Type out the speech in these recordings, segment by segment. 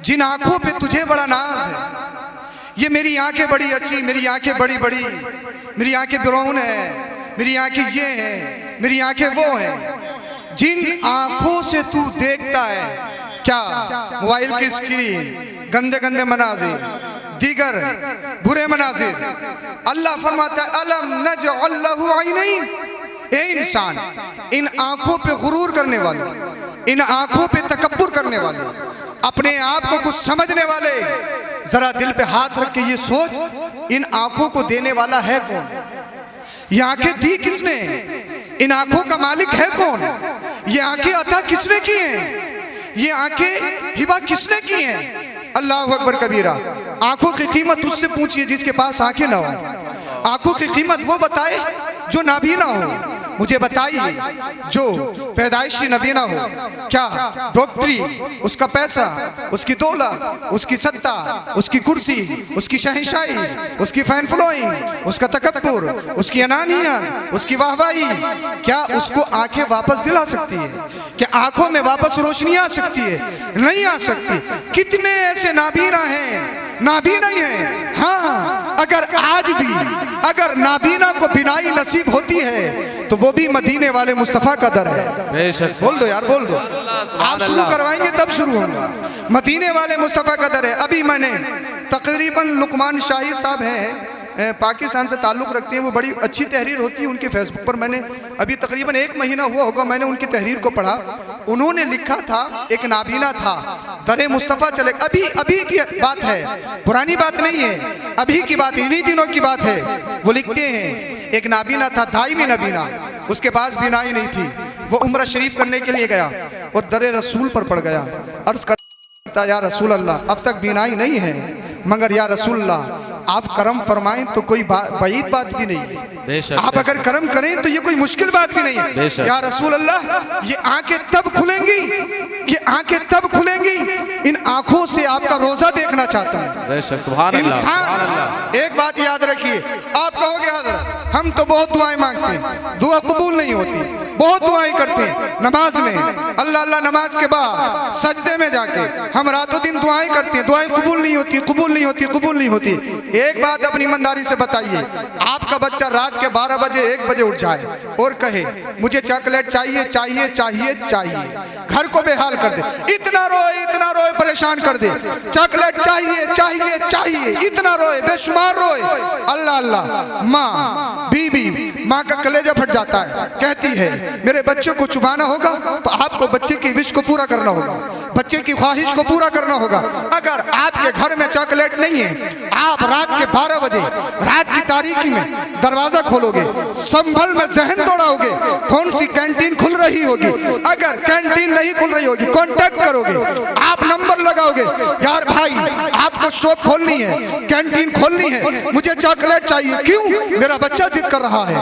जिन आंखों पे तुझे बड़ा नाज है। ये मेरी आंखें बड़ी अच्छी, मेरी आंखें बड़ी बड़ी, मेरी आंखें ब्राउन है, मेरी आंखें ये हैं, मेरी आंखें वो हैं। जिन आंखों से तू देखता है क्या, मोबाइल की स्क्रीन, गंदे गंदे मनाजिर, दीगर बुरे मनाजिर, अल्लाह फरमाता है अलम नजअल लहू ऐनैन। ए इंसान, इन आंखों पे गुरूर करने वाले, इन आंखों पे तकब्बुर करने वाले, अपने आप को कुछ समझने वाले, जरा दिल पे हाथ रख के ये सोच, इन आंखों को देने वाला है कौन? ये आंखें दी किसने? इन आंखों का मालिक है कौन? ये आंखें अता किसने की हैं? ये आंखें हिबा किसने की हैं? अल्लाहु अकबर कबीरा। आंखों की कीमत उससे पूछिए जिसके पास आंखें ना हो। आंखों की कीमत वो बताए जो नाबीना हो। मुझे बताइए, जो पैदाइशी नबीना हो, क्या डॉक्टरी, उसका पैसा, उसकी दौलत, उसकी सत्ता, उसकी कुर्सी, उसकी शहंशाही, उसकी फैन फॉलोइंग, उसका तकब्बुर, उसकी अनानियत, उसकी वाहवाही, क्या उसको आंखें वापस दिला सकती है? क्या आंखों में वापस रोशनी आ सकती है? नहीं आ सकती। कितने ऐसे नाबीना हैं, नाबीना ही है। हाँ, अगर आज भी अगर नाबीना को बिनाई नसीब होती है तो वो भी मदीने वाले मुस्तफ़ा का दर है। बोल दो यार, बोल दो। आप शुरू करवाएंगे तब शुरू होगा। मदीने वाले मुस्तफ़ा का दर है। अभी मैंने तकरीबन लुकमान शाही साहब हैं, पाकिस्तान से ताल्लुक़ रखते हैं, वो बड़ी अच्छी तहरीर होती है उनके फेसबुक पर। मैंने अभी तकरीबन 1 महीना हुआ होगा, मैंने उनकी तहरीर को पढ़ा। उन्होंने लिखा था, एक नाबीना था, दरे मुस्तफ़ा चले। अभी की बात है, पुरानी बात नहीं है, अभी की बात, इन्हीं दिनों की बात है। वो लिखते हैं, एक नाबीना था, दाइमी नबीना, उसके पास बीनाई नहीं थी। वो उम्रा शरीफ करने के लिए गया और दरे रसूल पर पड़ गया। अर्ज़ करता, या रसूल अल्लाह, अब तक बीनाई नहीं है, मगर या रसूल अल्लाह आप करम फरमाएं तो कोई बईद बात भी नहीं है। आप अगर करम करें तो ये कोई मुश्किल बात भी नहीं है। या रसूल अल्लाह, ये आंखें तब खुलेंगी, ये आंखें तब खुलेंगी, इन आंखों से आपका रोजा देखना चाहता हूँ। इंसान, एक बात याद रखिए, आप कहोगे हज़रत हम तो बहुत दुआएं मांगते हैं, दुआ कबूल नहीं होती, बहुत दुआएं करते हैं नमाज में, अल्लाह अल्लाह, नमाज के बाद सजदे में जाके हम रातों दिन दुआएं करते हैं, दुआएं कबूल नहीं होती, कबूल नहीं होती, कबूल नहीं होती। एक बात अपनी ईमानदारी से बताइए, आपका बच्चा रात के 12 बजे 1 बजे उठ जाए और कहे मुझे चॉकलेट चाहिए चाहिए चाहिए चाहिए, घर को बेहाल कर दे, इतना रोए परेशान कर दे, चॉकलेट चाहिए चाहिए चाहिए, इतना रोए, बेशुमार रोए, अल्लाह अल्लाह। माँ, बीबी, माँ का कलेजा फट जाता है, कहती है मेरे बच्चे को चुबाना होगा तो आपको बच्चे की विश को पूरा करना होगा, बच्चे की ख्वाहिश को पूरा करना होगा। अगर आपके घर में चॉकलेट नहीं है, आप रात के 12 बजे रात की तारीकी में दरवाजा खोलोगे, संभल में जहन दौड़ाओगे कौन सी कैंटीन खुल रही होगी। अगर कैंटीन नहीं खुल रही होगी, कांटेक्ट करोगे, आप नंबर लगाओगे, यार भाई आपको शॉप खोलनी है, कैंटीन खोलनी है, मुझे चॉकलेट चाहिए। क्यों? मेरा बच्चा जिद कर रहा है,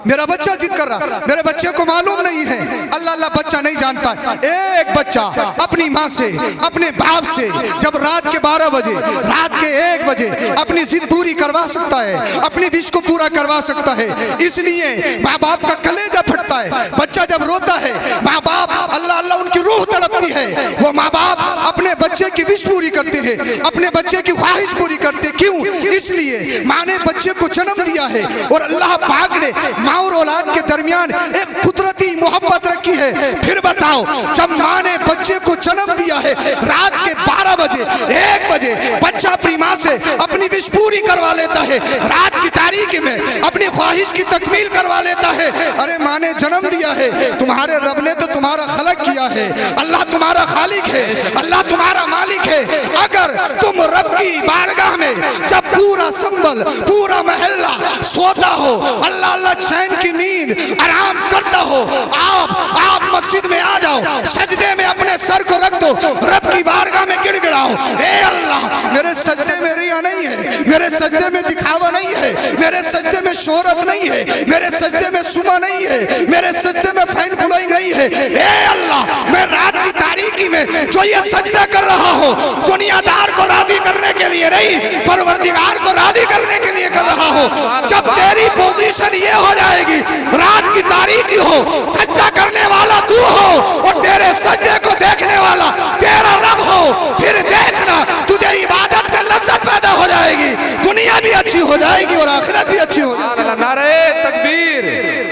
मेरा बच्चा जिद कर रहा, मेरे बच्चे को मालूम नहीं है। अल्लाह अल्लाह, बच्चा नहीं जानता। एक बच्चा अपनी माँ से, अपने बाप से जब रात के 12 बजे, रात के 1 बजे अपनी जिद पूरी करवा सकता है, अपनी विश को पूरा करवा सकता है, इसलिए माँ बाप का कलेजा फटता है। बच्चा जब रोता है, माँ बाप अल्लाह अल्लाह उनकी रूह तड़पती है, वो माँ बाप अपने बच्चे की विश पूरी करते हैं, अपने बच्चे की ख्वाहिश पूरी करते। क्यों? इसलिए माँ ने बच्चे को जन्म दिया है और अल्लाह पाक ने माँ और औलाद के दरमियान एक कुदरती मोहब्बत रखी है। फिर बताओ, जब माँ ने बच्चे को जन्म दिया है, रात के 12 बजे 1 बजे बच्चा अपनी माँ से अपनी विश पूरी करवा लेता है, रात की तारीकी में अपनी ख्वाहिश की तकमील करवा लेता है। अरे माँ ने जन्म दिया है, तुम्हारे रब ने तो तुम्हारा खलक किया है, अल्लाह तुम्हारा खालिक है, अल्लाह तुम्हारा मालिक है। अगर तुम रब की बारगाह में जब पूरा संभल, पूरा महल्ला सोता हो, अल्लाह अल्लाह चैन की नींद आराम करता हो, आप मस्जिद में आ जाओ, सजदे में अपने सर को रख दो, रब की बारगाह में गिड़गिड़ाओ, ए अल्लाह मेरे सजदे में रिया नहीं है, मेरे सजदे में दिखावा नहीं है, मेरे सजदे में शोहरत नहीं है, मेरे सजदे में सुमा नहीं है, मेरे सजदे में फैन फॉलोइंग नहीं है। ए अल्लाह, मैं रात की तारीकी में जो ये सजदा कर रहा हूँ, दुनियादार को राजी करने के लिए नहीं, परवरदिगार को राजी करने के लिए कर रहा हूँ। जब तेरी पोजीशन ये हो जाएगी, रात की तारीकी हो, सजदा करने वाला तू हो और तेरे सजदे को देखने वाला तेरा रब हो, फिर हो जाएगी और आखिरत भी अच्छी हो जाएगी। नारे तकबीर,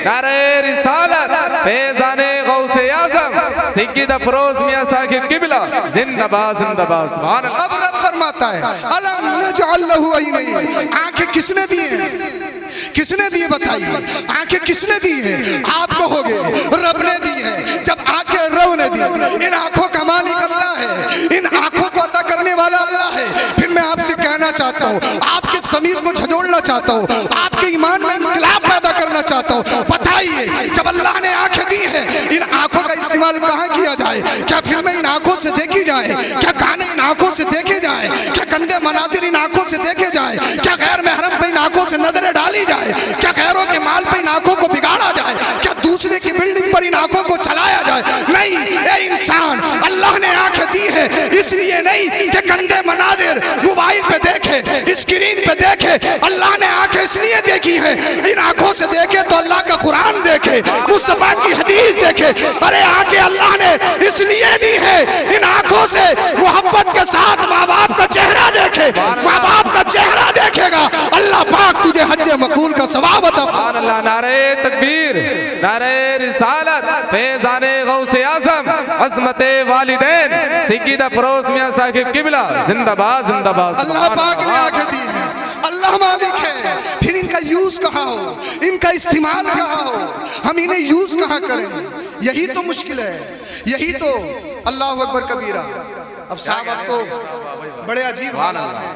नारे रिसालत, फैज़ाने गौसे आज़म सय्यद अफरोज मियां साहिब किबला जिंदाबाद जिंदाबाद। सुभान अल्लाह। अब रब फरमाता है अलम नजअल लहू ऐनैन, आंखें किसने दी हैं? किसने दिए बताइए? आंखें किसने दी है? आप कहोगे रब ने दी है। जब आंखें रब ने दी, इन आंखों का मालिक अल्लाह है, इन आंखों को अता करने वाला अल्लाह है। फिर मैं आपसे कहना चाहता हूँ, आपके ज़मीर को झंझोड़ना चाहता हूँ, आपके ईमान में इनकलाब पैदा करना चाहता हूँ। बताइए जब अल्लाह ने आंखें दी है, इन आंखों का इस्तेमाल कहाँ किया जाए? क्या फिल्में इन आंखों से देखी जाए? क्या गाने इन आंखों से देखे जाए? क्या गंदे मनाजिर इन आंखों से देखे जाए? क्या गैर महरम पे इन आंखों से नजरें डाली जाए? क्या गैरों के माल पे इन आंखों को बिगाड़ा जाए? क्या दूसरे की बिल्डिंग पर इन आंखों को चलाया जाए? नहीं, ये इंसान अल्लाह ने आंखें दी है इसलिए नहीं कि गंदे मनाजिर मोबाइल पे देखे, स्क्रीन पे देखे। अल्लाह ने आंखें इसलिए देखी है, इन आंखों से देखे तो अल्लाह का कुरान देखे, मुस्तफा की हदीस देखे। अरे आंखें अल्लाह ने इसलिए दी है, इन आंखों से मोहब्बत के साथ माँ बाप का चेहरा देखे। माँ बाप का चेहरा देखेगा, अल्लाह पाक तुझे हज्जे मकबूल का सवाब अता फरमाए। नारे तकबीर, नारे रिसालत, फैज़ाने गौसे आज़म अज़मते वालिदैन सय्यद अफरोज मियां साहिब किबला जिंदाबाद जिंदाबाद। अल्लाह पाक ने आंखें दी है, अल्लाह मालिक है। फिर इनका यूज कहाँ हो, इनका इस्तेमाल कहाँ हो, हम इन्हें यूज कहाँ करें? यही तो मुश्किल है, यही तो। अल्लाह अकबर कबीरा। अब साहब अब तो बड़े अजीब हालात हैं,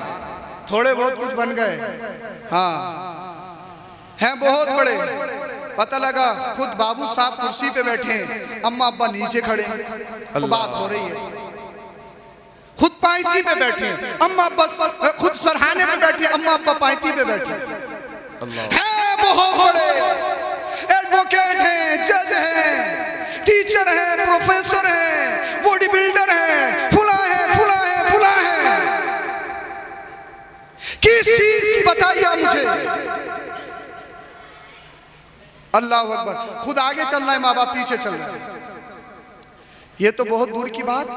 थोड़े बहुत कुछ बन गए, हाँ हैं बहुत बड़े। पता लगा खुद बाबू साहब कुर्सी पे बैठे हैं, अम्मा अब्बा नीचे खड़े, तो बात हो रही है। खुद पायती पे बैठे हैं, अम्मा अब्बा खुद सरहाने पे बैठे, अम्मा अब्बा पायती पे बैठे हैं। बहुत बड़े एडवोकेट हैं, जज हैं, टीचर हैं, प्रोफेसर हैं, बॉडी बिल्डर हैं, फुला है फुला है फुला है। किस चीज की बताइए मुझे? अल्लाह अकबर। खुद आगे चल रहा है, माँ बाप पीछे चल रहे हैं। ये तो बहुत दूर की बात,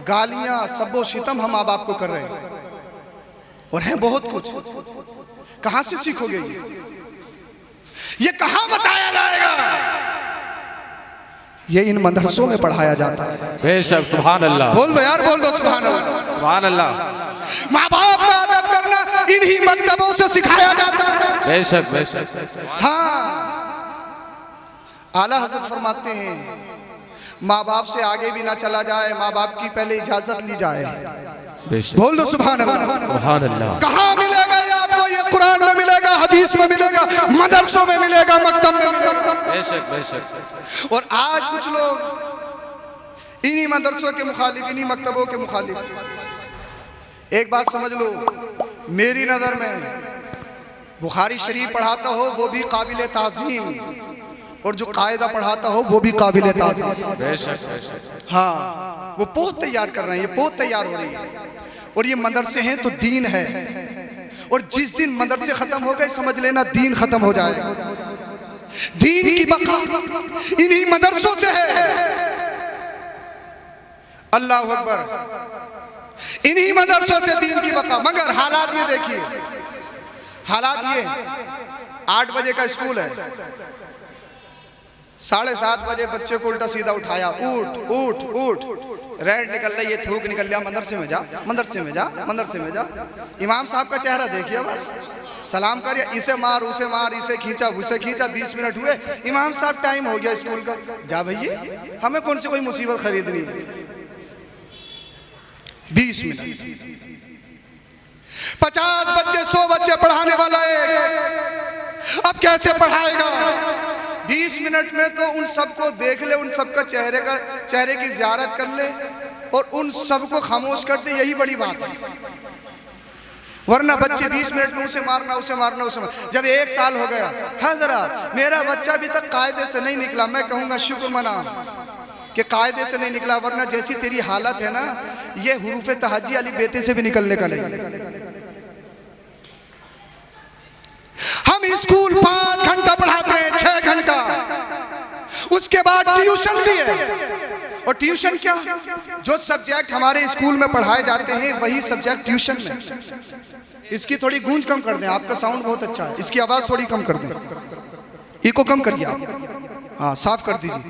गालियां सब्बो शितम हम माँ बाप को कर रहे हैं और हैं बहुत कुछ। कहां से सीखोगे ये कहां बताया जाएगा? ये इन मदरसों में पढ़ाया जाता है। बेशक, सुभान अल्लाह। बोल दो यार, बोल दो सुभान अल्लाह। सुभान अल्लाह। माँ बाप का अदब करना इन्हीं मकतबों से सिखाया जाता है। बेशक बेशक। हाँ, आला हजरत फरमाते हैं माँ बाप से आगे भी ना चला जाए, माँ बाप की पहले इजाजत ली जाए। बोल दो सुभान अल्लाह। सुभान अल्लाह। कहाँ मिलेगा ये आपको? ये कुरान में मिलेगा, हदीस में मिलेगा, मदरसों में मिलेगा, मकतब में मिलेगा। बेशक बेशक। और आज कुछ लोग इन्हीं मदरसों के मुखालिफ, इन्हीं मकतबों के मुखालिफ। एक बात समझ लो, मेरी नजर में बुखारी शरीफ पढ़ाता हो वो भी काबिल ताज़ीम, और जो कायदा पढ़ाता हो वो भी काबिल ताज़ीम। बेशक बेशक। हाँ, वो पोत तैयार कर रहे हैं, ये पोत तैयार हो रही है। और ये मदरसे हैं तो दीन है, और जिस दिन मदरसे खत्म हो गए समझ लेना दीन खत्म हो जाएगा। दीन की बका इन्हीं मदरसों से है। अल्लाह अकबर। इन्हीं मदरसों से दीन की बका। मगर हालात ये देखिए, हालात ये 8 बजे का स्कूल है, 7:30 बजे बच्चे को उल्टा सीधा उठाया, उठ उठ उठ, रेड निकल रही है, थूक निकल गया, मदरसे में जा, मदरसे में जा, मदरसे में जा। इमाम साहब का चेहरा देखिए, बस सलाम करिए, इसे मार उसे मार, इसे खींचा उसे खींचा। 20 मिनट हुए, इमाम साहब टाइम हो गया स्कूल का, जा भैया, हमें कौन सी कोई मुसीबत खरीदनी है। 20 मिनट, 50 बच्चे 100 बच्चे पढ़ाने वाला है, अब कैसे पढ़ाएगा? 20 मिनट में तो उन सबको देख ले, उन सबका चेहरे की ज़ियारत कर ले और उन सबको खामोश कर दे, यही बड़ी बात है। वरना बच्चे 20 मिनट में उसे मारना उसे मारना उसे मारना। जब 1 साल हो गया, हज़रत मेरा बच्चा अभी तक कायदे से नहीं निकला, मैं कहूँगा शुक्र मना कि कायदे से नहीं निकला, वरना जैसी तेरी हालत है ना, ये हुरूफ तहज्जी अली बेटे से भी निकलने का नहीं। हम स्कूल 5 घंटा पढ़ाते हैं, 6 घंटा, उसके बाद ट्यूशन भी है। और ट्यूशन क्या, जो सब्जेक्ट हमारे स्कूल में पढ़ाए जाते हैं वही सब्जेक्ट ट्यूशन में। इसकी थोड़ी गूंज कम कर दें, आपका साउंड बहुत अच्छा है, इसकी आवाज़ थोड़ी कम कर दें, इको कम करिए आप, हाँ साफ कर दीजिए।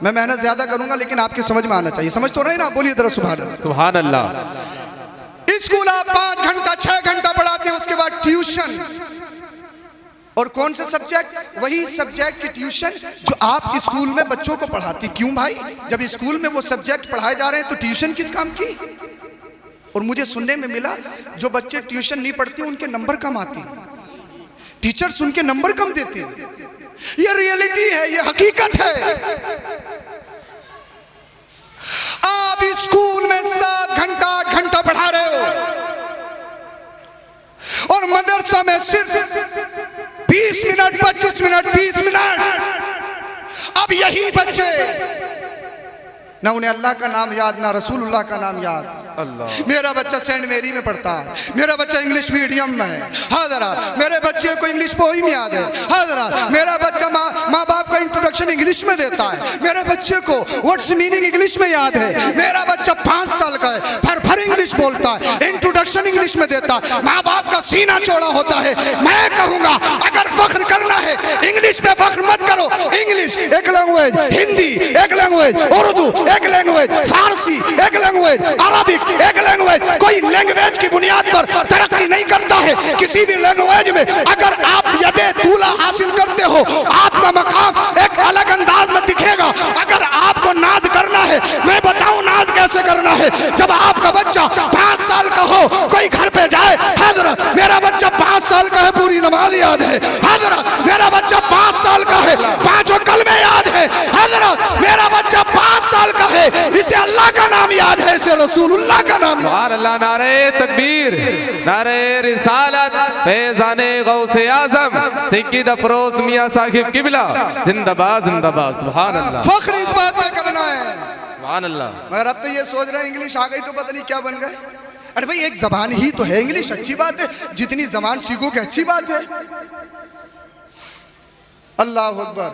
मैं मेहनत ज़्यादा करूंगा लेकिन आपके समझ में आना चाहिए, समझ तो रहे ना आप? बोलिए जरा सुभान अल्लाह। सुभान अल्लाह। स्कूल आप 5 घंटा 6 घंटा पढ़ाते हैं, उसके बाद ट्यूशन, और कौन से सब्जेक्ट? वही सब्जेक्ट की ट्यूशन जो आप स्कूल में बच्चों को पढ़ाती। क्यों भाई? जब स्कूल में वो सब्जेक्ट पढ़ाए जा रहे हैं तो ट्यूशन किस काम की? और मुझे सुनने में मिला जो बच्चे ट्यूशन नहीं पढ़ते उनके नंबर कम आते, टीचर्स उनके नंबर कम देते। ये रियलिटी है, ये हकीकत है। आप स्कूल में 7 घंटा 8 घंटा पढ़ा रहे हो और मदरसा में सिर्फ 20 मिनट 25 मिनट 30 मिनट। अब यही बच्चे ना उन्हें अल्लाह का नाम याद, ना रसूलुल्लाह का नाम याद। मेरा बच्चा सेंट मेरी में पढ़ता है, मेरा बच्चा इंग्लिश मीडियम में है, हाजरा मेरे बच्चे को इंग्लिश पोइम याद है, हाजरा मेरा बच्चा माँ बाप का इंट्रोडक्शन इंग्लिश में देता है, मेरे बच्चे को व्हाट्स मीनिंग इंग्लिश में याद है, मेरा बच्चा 5 साल का है, भर इंग्लिश बोलता है, इंट्रोडक्शन इंग्लिश में देता है, माँ बाप का सीना चौड़ा होता है। मैं कहूंगा अगर फख्र करना है इंग्लिश पे फख्र मत करो। इंग्लिश एक लैंग्वेज, हिंदी एक लैंग्वेज, उर्दू एक लैंग्वेज, फारसी एक लैंग्वेज, अरबिक एक लैंग्वेज। कोई लैंग्वेज की बुनियाद पर तरक्की नहीं करता है। किसी भी लैंग्वेज में अगर आप यदे तूला हासिल करते हो आपका मकाम एक अलग अंदाज में दिखेगा। अगर आपको नाज करना है, मैं बताऊं नाज कैसे करना है। जब आपका बच्चा 5 साल का हो, कोई घर पे जाए, हजरत मेरा बच्चा 5 साल का है, पूरी नमाज याद है, हजरत मेरा बच्चा 5 साल का है, 5 कलमे याद है, हजरत मेरा बच्चा 5 साल का है, इसे अल्लाह का नाम याद है, इसे रसूलुल्लाह का नाम। सुभान अल्लाह। नारे तकबीर, नारे रिसालत, फैज़ाने गौसे आज़म सैयद अफरोज मियां साहिब किबला जिंदाबाद जिंदाबाद। सुभान अल्लाह। फख्र इस बात में करना है। सुभान अल्लाह। मगर अब तो ये सोच रहे हैं इंग्लिश आ गई तो पता नहीं क्या बन गए। अरे भाई एक जबान ही तो है इंग्लिश, अच्छी बात है, जितनी जबान सीखोगे अच्छी बात है। अल्लाह अकबर।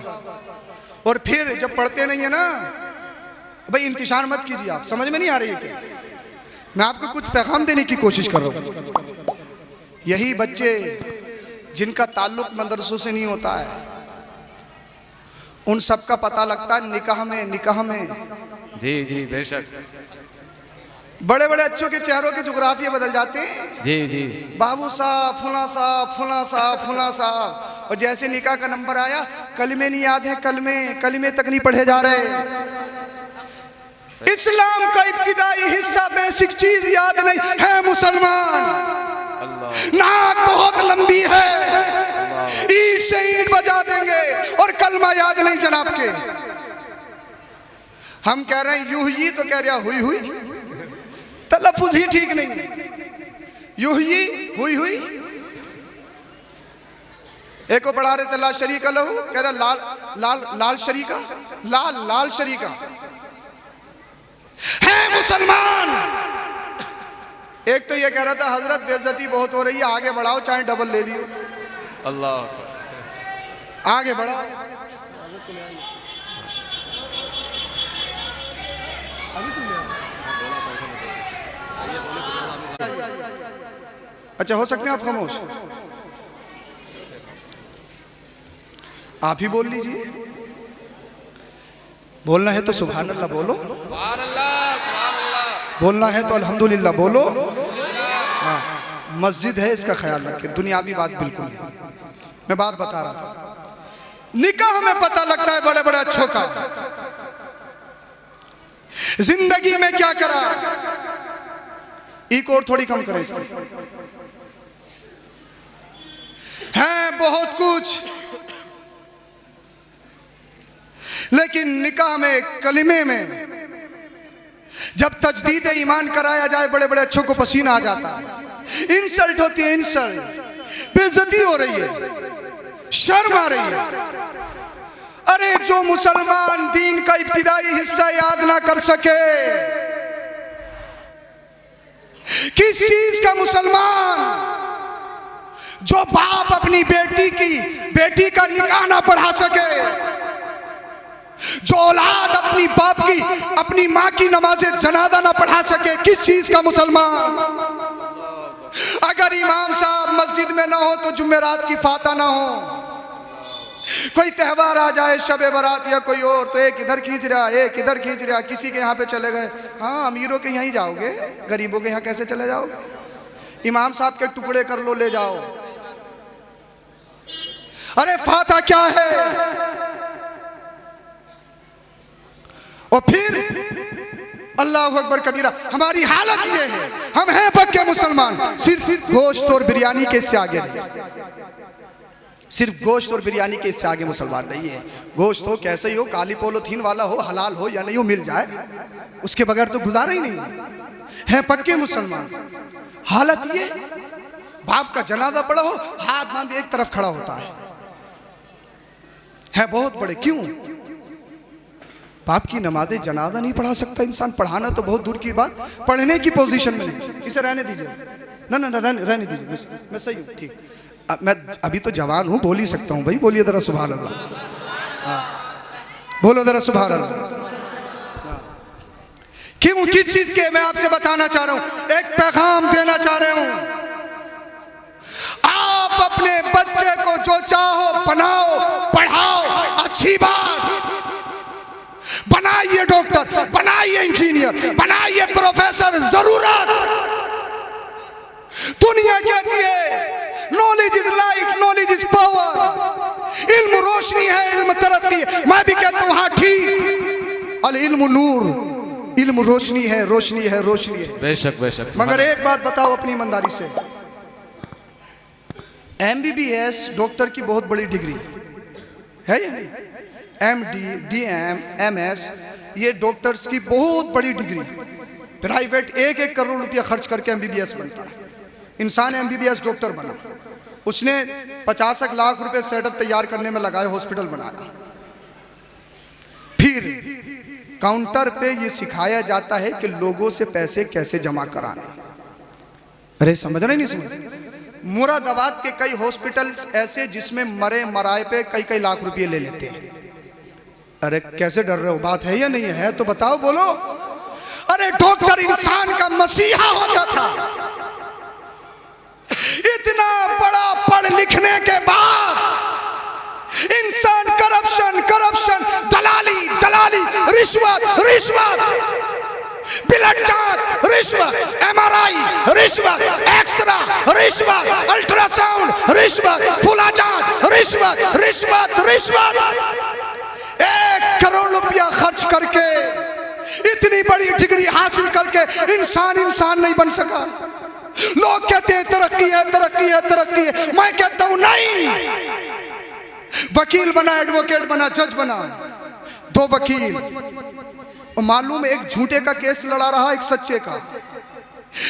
और फिर जब पढ़ते नहीं है ना भाई इंतजार मत कीजिए, आप समझ में नहीं आ रही है क्या? मैं आपको कुछ पैगाम देने की कोशिश कर रहा हूँ। यही बच्चे जिनका ताल्लुक मदरसों से नहीं होता है उन सब का पता लगता है निकाह में। जी जी बेशक। बड़े बड़े अच्छों के चेहरों के जुग्राफिया बदल जाते हैं। जी जी बाबू साहब, फुला साहब, फुला साहब, फुला साहब। और जैसे निकाह का नंबर आया कलमे नहीं याद है, कलमे तक नहीं पढ़े जा रहे। इस्लाम का इब्तिदाई हिस्सा बेसिक चीज याद नहीं है मुसलमान। नाक बहुत लंबी है, ईंट से ईंट बजा देंगे और कलमा याद नहीं जनाब के। हम कह रहे हैं यूं ही तो कह रहा हुई तलफ्फुज़ ही ठीक नहीं। यूं ही हुई। एक को पढ़ा रहे थे ला शरीका लहू, कह रहा लाल शरीका, लाल शरीका है मुसलमान। एक तो ये कह रहा था हजरत बेइज्जती बहुत हो रही है, आगे बढ़ाओ चाहे डबल ले लियो। अल्लाह आगे बढ़ाओ। अच्छा हो सकते हैं आप खामोश, आप ही बोल लीजिए। बोलना है तो सुभान अल्लाह बोलो, बोलना है तो अल्हम्दुलिल्लाह बोलो। हाँ मस्जिद है इसका ख्याल रखें, दुनियावी बात बिल्कुल नहीं। मैं बात बता रहा था, निकाह में पता लगता है बड़े बड़े अच्छों का जिंदगी में क्या करा। एक और थोड़ी कम करें इसको, है बहुत कुछ, लेकिन निकाह में कलिमे में जब तजदीद ईमान कराया जाए बड़े बड़े अच्छों को पसीना आ जाता है। इंसल्ट होती है, इंसल्ट, बेइज्जती हो रही है, शर्म आ रही है। अरे जो मुसलमान दीन का इब्तिदाई हिस्सा याद ना कर सके, किस चीज का मुसलमान, जो बाप अपनी बेटी का निकाह ना पढ़ा सके, जो औलाद अपनी बाप की अपनी माँ की नमाज़े जनाजा ना पढ़ा सके, किस चीज का मुसलमान। अगर इमाम साहब मस्जिद में ना हो तो जुमेरात की फाता ना हो। कोई त्यौहार आ जाए, शबे बारात या कोई और, तो एक इधर खींच रहा, एक इधर खींच रहा, किसी के यहाँ पे चले गए। हाँ, अमीरों के यहाँ ही जाओगे, गरीबों के यहाँ कैसे चले जाओगे? इमाम साहब के टुकड़े कर लो, ले जाओ। अरे फाता क्या है? और फिर अल्लाह अकबर कबीरा। हमारी हालत ये है, हम हैं पक्के मुसलमान, सिर्फ गोश्त और बिरयानी के इससे आगे नहीं, सिर्फ गोश्त और बिरयानी के इससे आगे मुसलमान नहीं है। गोश्त हो कैसे ही हो, काली पोलोथीन वाला हो, हलाल हो या नहीं हो, मिल जाए, उसके बगैर तो गुजारा ही नहीं है पक्के मुसलमान। हालत ये, बाप का जनाजा पड़ा हो, हाथ बांध एक तरफ खड़ा होता है बहुत बड़े। क्यों? बाप की नमाज़े जनाजा नहीं पढ़ा सकता इंसान, पढ़ाना तो बहुत दूर की बात, पढ़ने की पोजीशन में नहीं। इसे रहने दीजिए, ना ना ना रहने दीजिए, मैं सही हूँ, ठीक। मैं अभी तो जवान हूँ, बोल ही सकता हूँ भाई, बोलिए जरा सुभान अल्लाह, बोलो जरा सुभान अल्लाह। क्यों, किस चीज के? मैं आपसे बताना चाह रहा हूँ, एक पैगाम देना चाह रहा हूँ। आप अपने बच्चे को जो चाहो बनाओ, पढ़ाओ, अच्छी बात, बनाइए डॉक्टर, बनाइए इंजीनियर, बनाइए प्रोफेसर, जरूरत। दुनिया कहती है knowledge is light, knowledge is power, इल्म रोशनी है, इल्म तरक्की है। मैं भी कहता हूं हाँ ठीक, अल इल्म नूर, इल्म रोशनी है, रोशनी है, रोशनी है, बेशक बेशक। मगर एक बात बताओ अपनी ईमानदारी से, MBBS डॉक्टर की बहुत बड़ी डिग्री है या नहीं? MD, DM, MS, ये डॉक्टर्स की बहुत बड़ी डिग्री। प्राइवेट 1-1 करोड़ रुपया खर्च करके MBBS बनता है। इंसान MBBS डॉक्टर बना, उसने 50 लाख रुपए सेटअप तैयार करने में लगाए, हॉस्पिटल बनाना। फिर काउंटर पे ये सिखाया जाता है कि लोगों से पैसे कैसे जमा कराने। अरे समझ रहे नहीं समझ? मुरादाबाद के कई हॉस्पिटल्स ऐसे जिसमें मरे मराए पे कई लाख रुपए ले लेते हैं। अरे कैसे डर रहे हो? बात है या नहीं है? तो बताओ, बोलो। अरे डॉक्टर इंसान का मसीहा होता था। इतना बड़ा पढ़ लिखने के बाद इंसान करप्शन, करप्शन, दलाली, दलाली, रिश्वत, रिश्वत, ब्लड जांच रिश्वत, MRI रिश्वत, एक्सरा रिश्वत, अल्ट्रासाउंड रिश्वत, फूला जांच रिश्वत, रिश्वत, रिश्वत। 1 करोड़ रुपया खर्च करके इतनी बड़ी डिग्री हासिल करके इंसान नहीं बन सका। लोग कहते हैं तरक्की है, तरक्की है, तरक्की है। मैं कहता हूं नहीं। वकील बना, एडवोकेट बना, जज बना, 2 वकील, और मालूम एक झूठे का केस लड़ा रहा, एक सच्चे का।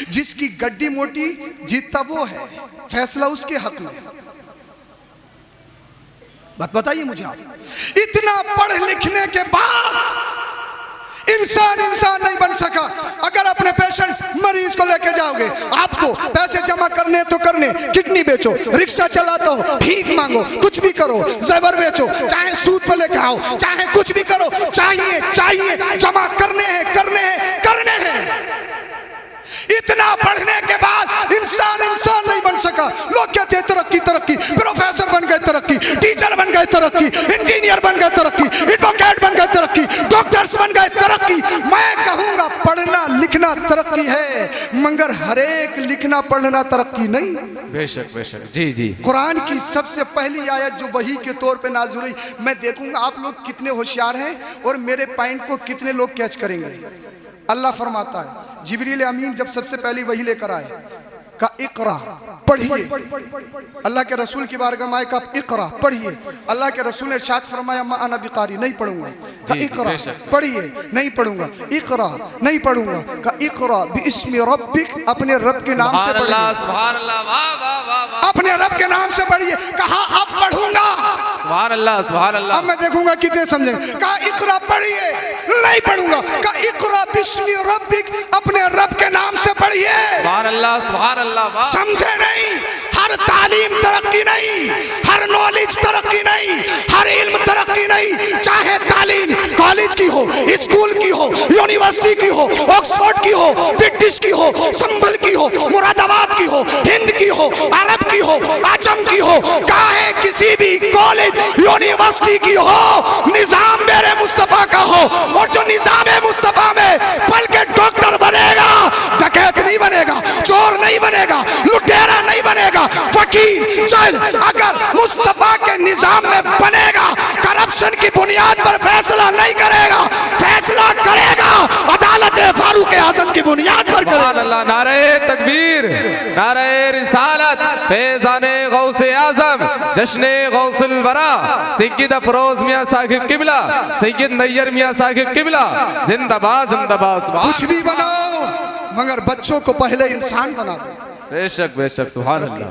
जिसकी गड्डी मोटी जीतता वो है, फैसला उसके हक में। बात बताइए मुझे आप। इतना पढ़ लिखने के बाद इंसान नहीं बन सका। अगर अपने पेशेंट मरीज को लेके जाओगे, आपको पैसे जमा करने तो करने, किडनी बेचो, रिक्शा चलाता हो, भीख मांगो, कुछ भी करो, जेवर बेचो, चाहे सूद पे लेके आओ, चाहे कुछ भी करो, चाहिए जमा करने हैं, करने हैं, करने हैं। इतना पढ़ने के बाद इंसान नहीं बन सका। लोग कहते हैं तरक्की, तरक्की, प्रोफेसर बन गए तरक्की, टीचर बन गए तरक्की, इंजीनियर बन गए तरक्की, एडवोकेट बन गए तरक्की, डॉक्टर्स बन गए तरक्की। मैं कहूंगा पढ़ना लिखना तरक्की है, मगर हर एक लिखना पढ़ना तरक्की नहीं। बेशक बेशक, जी जी। कुरान की सबसे पहली आयत जो वही के तौर पे नाज़िल हुई, मैं देखूंगा आप लोग कितने होशियार हैं और मेरे पॉइंट को कितने लोग कैच करेंगे। अल्लाह फरमाता है, जिब्रील अमीन जब सबसे पहली वही लेकर आए, का इकरा पढ़िए। अल्लाह के रसूल की बारगाह में आए, का इकरा पढ़िए। अल्लाह के रसूल ने इरशाद फरमाया, मा अना बिकारी, नहीं पढ़ूंगा। का इकरा पढ़िए, नहीं पढ़ूंगा। इकरा नहीं पढ़ूंगा। का इकरा बिस्मि रब्बिक, अपने रब के नाम से पढ़िए। सुभान अल्लाह, वाह वाह वाह, अपने रब के नाम से पढ़िए। कहा अब पढ़ूंगा। सुभान अल्लाह, सुभान अल्लाह। अब मैं देखूंगा कितने समझेंगे। कहा इकरा पढ़िए, नहीं पढ़ूंगा। का इकरा बिस्मि रब्बिक, अपने रब के नाम से पढ़िए। सुभान अल्लाह, सुभान अल्लाह। समझे नहीं? हर तालीम तरक्की नहीं, हर नॉलेज तरक्की नहीं, हर इल्म तरक्की नहीं। चाहे तालीम कॉलेज की हो, स्कूल की हो, यूनिवर्सिटी की हो, ऑक्सफोर्ड की हो, ब्रिटिश की हो, संभल की हो, मुरादाबाद की हो, की हो, अरब की हो, आजम की हो, चाहे किसी भी कॉलेज यूनिवर्सिटी की हो, निजाम मेरे मुस्तफा का हो। और जो निजाम मुस्तफा में पढ़ के डॉक्टर बनेगा, डकैत नहीं बनेगा, चोर नहीं बनेगा, लुटेरा नहीं बनेगा, वकील जज अगर मुस्तफा के निजाम में बनेगा, करप्शन की बुनियाद पर फैसला नहीं करेगा, फैसला करेगा अदालत फारूक आजम की बुनियाद पर करेगा। अल्लाह, नारे तकबीर, नारे रिसालत, फैज़ाने गौसे आजम, जश्ने गौसुल वरा, सैयद अफरोज मियां साहिब किबला, सैयद नैयर मियां साहिब किबला, जिंदाबाद जिंदाबाद। कुछ भी बनाओ मगर बच्चों को पहले इंसान बना दो। बेशक बेशक, सुभान अल्लाह।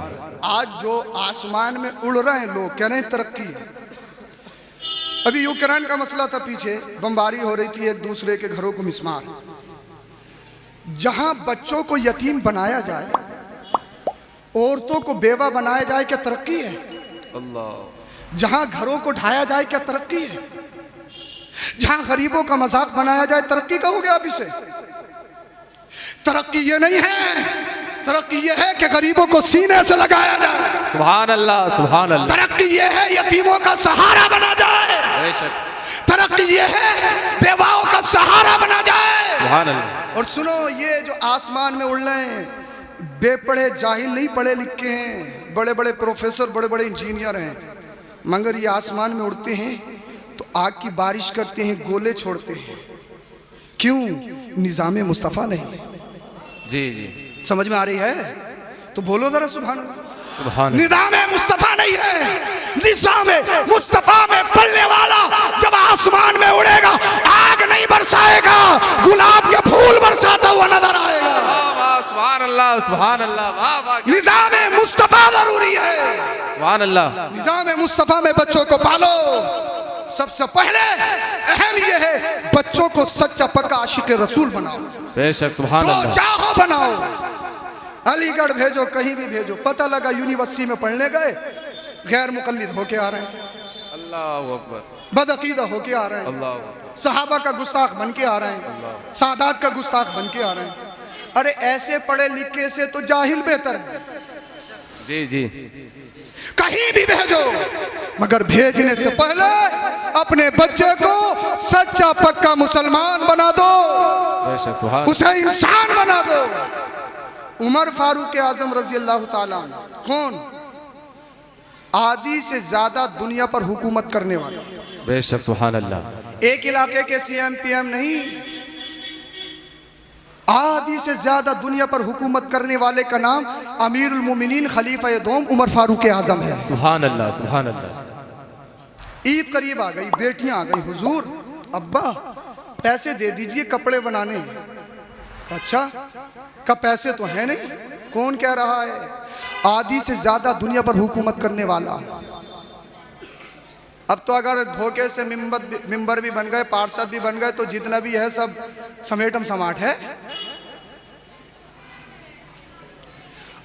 आज जो आसमान में उड़ रहे हैं लोग, कह रहे हैं तरक्की है। अभी यूक्रेन का मसला था, पीछे बमबारी हो रही थी, एक दूसरे के घरों को मिसमार। जहां बच्चों को यतीम बनाया जाए, औरतों को बेवा बनाया जाए, क्या तरक्की है? अल्लाह। जहां घरों को ढाया जाए, क्या तरक्की है? जहां गरीबों का मजाक बनाया जाए, तरक्की कहोगे आप इसे? तरक्की ये नहीं है, तरक्की ये है कि गरीबों को सीने से लगाया जाए। सुभान अल्लाह, सुभान अल्लाह। तरक्की ये है यतीमों का सहारा बना जाए। बेशक। तरक्की ये है बेवाओं का सहारा बना जाए। सुभान अल्लाह। और सुनो, ये जो आसमान में उड़ रहे हैं, बेपढ़े जाहिल नहीं, पढ़े लिखे हैं, बड़े बड़े प्रोफेसर, बड़े बड़े इंजीनियर हैं, मगर ये आसमान में उड़ते हैं तो आग की बारिश करते हैं, गोले छोड़ते हैं। क्यों? निजाम मुस्तफ़ा नहीं। जी जी, समझ में आ रही है? तो बोलो जरा सुभान अल्लाह। सुभान। निजाम मुस्तफ़ा नहीं है, निजाम मुस्तफ़ा में पलने वाला जब आसमान में उड़ेगा, आग नहीं बरसाएगा, गुलाब के फूल बरसाता हुआ नजर आएगा। सुभान अल्लाह, सुभान अल्लाह, वाह वाह। निजाम मुस्तफ़ा जरूरी है। सुभान अल्लाह। निजाम मुस्तफ़ा में बच्चों को पालो। सबसे पहले अहम यह है, बच्चों को सच्चा पक्का आशिक रसूल बनाओ। बेशक, सुभान अल्लाह। जो चाहो बनाओ, अलीगढ़ भेजो, कहीं भी भेजो। पता लगा यूनिवर्सिटी में पढ़ने गए, गैर मुकल्लिद होके आ रहे हैं, अल्लाह अकबर, बदअकीदा होके आ रहे हैं, अल्लाह, सहाबा का गुस्ताख बन के आ रहे हैं, सादात का गुस्ताख बन के आ रहे हैं। अरे ऐसे पढ़े लिखे से तो जाहिल बेहतर है। जी जी, कहीं भी भेजो, मगर भेजने से पहले अपने बच्चे को सच्चा पक्का मुसलमान बना दो, बेशक, सुभान। उसे इंसान बना दो। उमर फारूक आजम रजी अल्लाह ताला कौन? आदि से ज्यादा दुनिया पर हुकूमत करने वाला। बेशक, सुभान अल्लाह। एक इलाके के सीएम पीएम नहीं, आदि से ज्यादा दुनिया पर हुकूमत करने वाले का नाम अमीरुल मोमिनीन खलीफा दोम उमर फारूक आजम है। सुभान अल्लाह, सुभान अल्लाह। ईद करीब आ गई, बेटियां आ गई, हुजूर अब्बा पैसे दे दीजिए कपड़े बनाने। अच्छा, का पैसे तो है नहीं। कौन कह रहा है? आदि से ज्यादा दुनिया पर हुकूमत करने वाला। अब तो अगर धोखे से मिंबर भी बन गए, पार्षद भी बन गए, तो जितना भी है सब समेटम समाट है।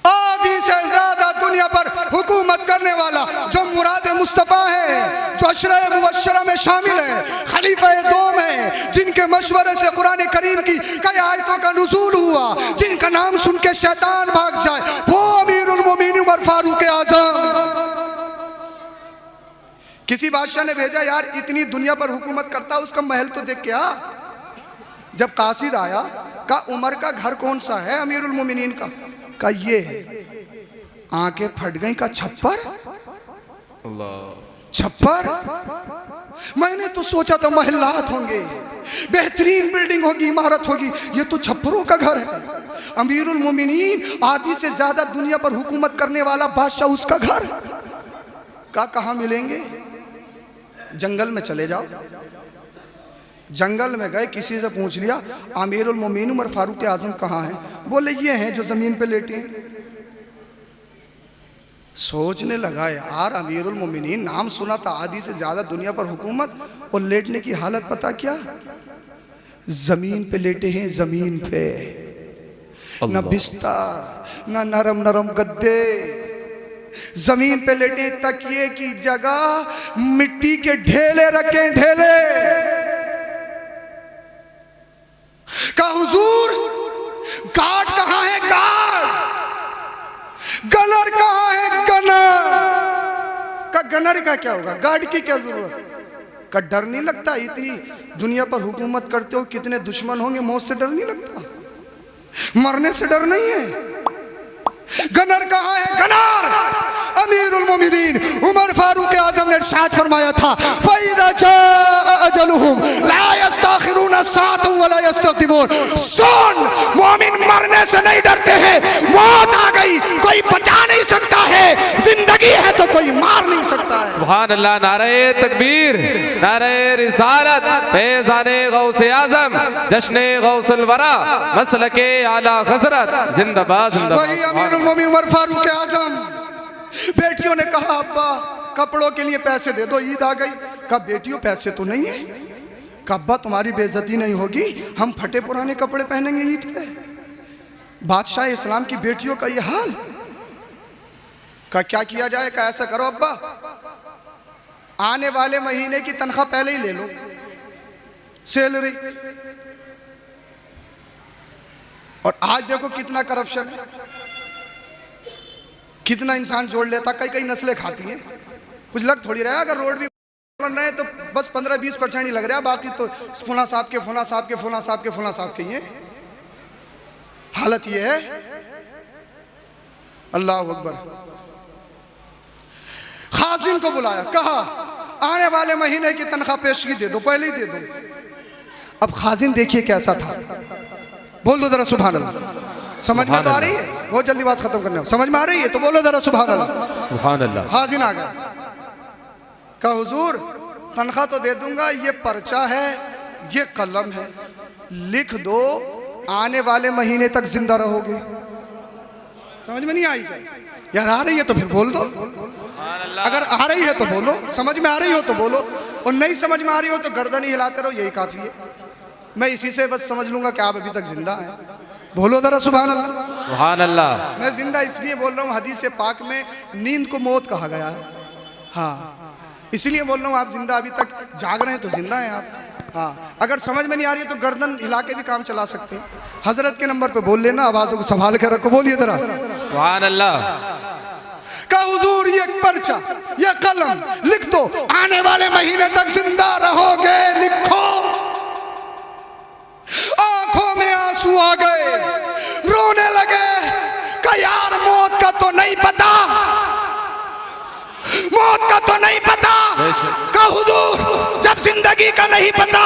आदि से ज्यादा दुनिया पर हुकूमत करने वाला, जो मुराद मुस्तफ़ा है, जो अशरे मुबश्शरा में शामिल है, खलीफा दोम है, जिनके मशवरे से कुरान करीम की कई आयतों का नुज़ूल हुआ, जिनका नाम सुन के शैतान भाग जाए, वो अमीरुल मोमिनीन उमर फारूक आजम। किसी बादशाह ने भेजा, यार इतनी दुनिया पर हुकूमत करता, उसका महल तो देख के आ। जब कासिद आया, का उमर का घर कौन सा है? अमीरुल मोमिनीन का ये आंखें फट गई। का छप्पर? अल्लाह। छप्पर? मैंने तो सोचा था महल्लात होंगे, बेहतरीन बिल्डिंग होगी, इमारत होगी, ये तो छप्परों का घर है। अमीरुल मोमिनीन, आदि से ज्यादा दुनिया पर हुकूमत करने वाला बादशाह, उसका घर का कहाँ मिलेंगे? जंगल में चले जाओ। जंगल में गए, किसी से पूछ लिया अमीरुल मोमिनीन उमर फारूक आजम कहाँ हैं? बोले ये हैं जो जमीन पे लेटे हैं। सोचने लगा, यार अमीरुल मोमिनीन नाम सुना था, आदि से ज्यादा दुनिया पर हुकूमत, और लेटने की हालत पता क्या? जमीन पे लेटे हैं, जमीन पे। न बिस्तर, न नरम नरम गद्दे, जमीन पे लेटे, तकिए की जगह मिट्टी के ढेले रखे, ढेले। का हुजूर गार्ड कहाँ है? गार्ड गन गनर का क्या होगा, गार्ड की क्या जरूरत? का डर नहीं लगता? इतनी दुनिया पर हुकूमत करते हो, कितने दुश्मन होंगे, मौत से डर नहीं लगता? मरने से डर नहीं है? गनर कहाँ है? गनर अमीरुल मोमिनीन उमर फारूक आजम ने इरशाद फरमाया था, फइज़ा जाअ अजलुहुम ला यस्तखिरून साअतन वला यस्तक़दिमून। सुन, मोमिन मरने से नहीं डरते हैं। मौत आ गई, कोई बचा नहीं सकता है। जिंदगी है तो कोई मार नहीं सकता है। सुभान अल्लाह। नारे तकबीर, नारे रिसालत, फैज़ाने गौसे आजम, जश्ने गौसुल वरा, मसलके आला हज़रत, जिंदाबाद जिंदाबाद। वही अमीरुल मोमिनीन उमर फारूक आजम। बेटियों ने कहा, अब्बा कपड़ों के लिए पैसे दे दो, ईद आ गई। कहा, बेटियों पैसे तो नहीं है। कहा, अब्बा तुम्हारी बेइज्जती नहीं होगी, हम फटे पुराने कपड़े पहनेंगे ईद पे। बादशाह इस्लाम की बेटियों का ये हाल। का क्या किया जाए? का ऐसा करो अब्बा, आने वाले महीने की तनख्वाह पहले ही ले लो, सैलरी। और आज देखो कितना करप्शन है, कितना इंसान जोड़ लेता। कई कई नस्लें खाती हैं, कुछ लग थोड़ी रहा है। अगर रोड भी बन रहे हैं तो बस 15-20% ही लग रहा है, बाकी तो फुला साहब के फुला साहब के फुला साहब के फुला साहब के। ये हालत ये है। अल्लाह अकबर। खाजिन को बुलाया, कहा आने वाले महीने की तनख्वाह पेशगी दे दो, पहले ही दे दो। अब खाजिन देखिए कैसा था, बोल दो जरा सुभान अल्लाह। समझ में तो आ रही है? बहुत जल्दी बात खत्म करने, समझ में आ रही है तो बोलो जरा सुभान अल्लाह। सुभान अल्लाह। खाजिन आ गया, कहा हुजूर तनख्वाह तो दे दूंगा, ये पर्चा है, ये कलम है, लिख दो आने वाले महीने तक जिंदा रहोगे। समझ में नहीं आई क्या? यार आ रही है तो फिर बोल दो, अगर आ रही है तो बोलो, समझ में आ रही हो तो बोलो, और नहीं समझ में आ रही हो तो गर्दन ही हिलाते रहो, यही काफी है। मैं इसी से बस समझ लूंगा कि आप अभी तक जिंदा हैं। बोलो जरा सुभान अल्लाह। सुभान अल्लाह। मैं जिंदा इसलिए बोल रहा हूँ, हदीस पाक में नींद को मौत कहा गया है। हाँ, इसलिए बोल रहा हूँ, आप जिंदा अभी तक जाग रहे हैं तो जिंदा हैं आप। हाँ, अगर समझ में नहीं आ रही है तो गर्दन हिला के भी काम चला सकते हैं। हजरत के नंबर पे बोल लेना, आवाज़ों को संभाल के रखो, बोलिए जरा सुभान अल्लाह। का हुजूर ये पर्चा, ये कलम लिख दो, आने वाले महीने तक जिंदा रहोगे, लिखो। आंखों में आंसू आ गए, रोने लगे। का यार मौत का तो नहीं पता, मौत का तो नहीं पता। का हुजूर जब जिंदगी का नहीं पता,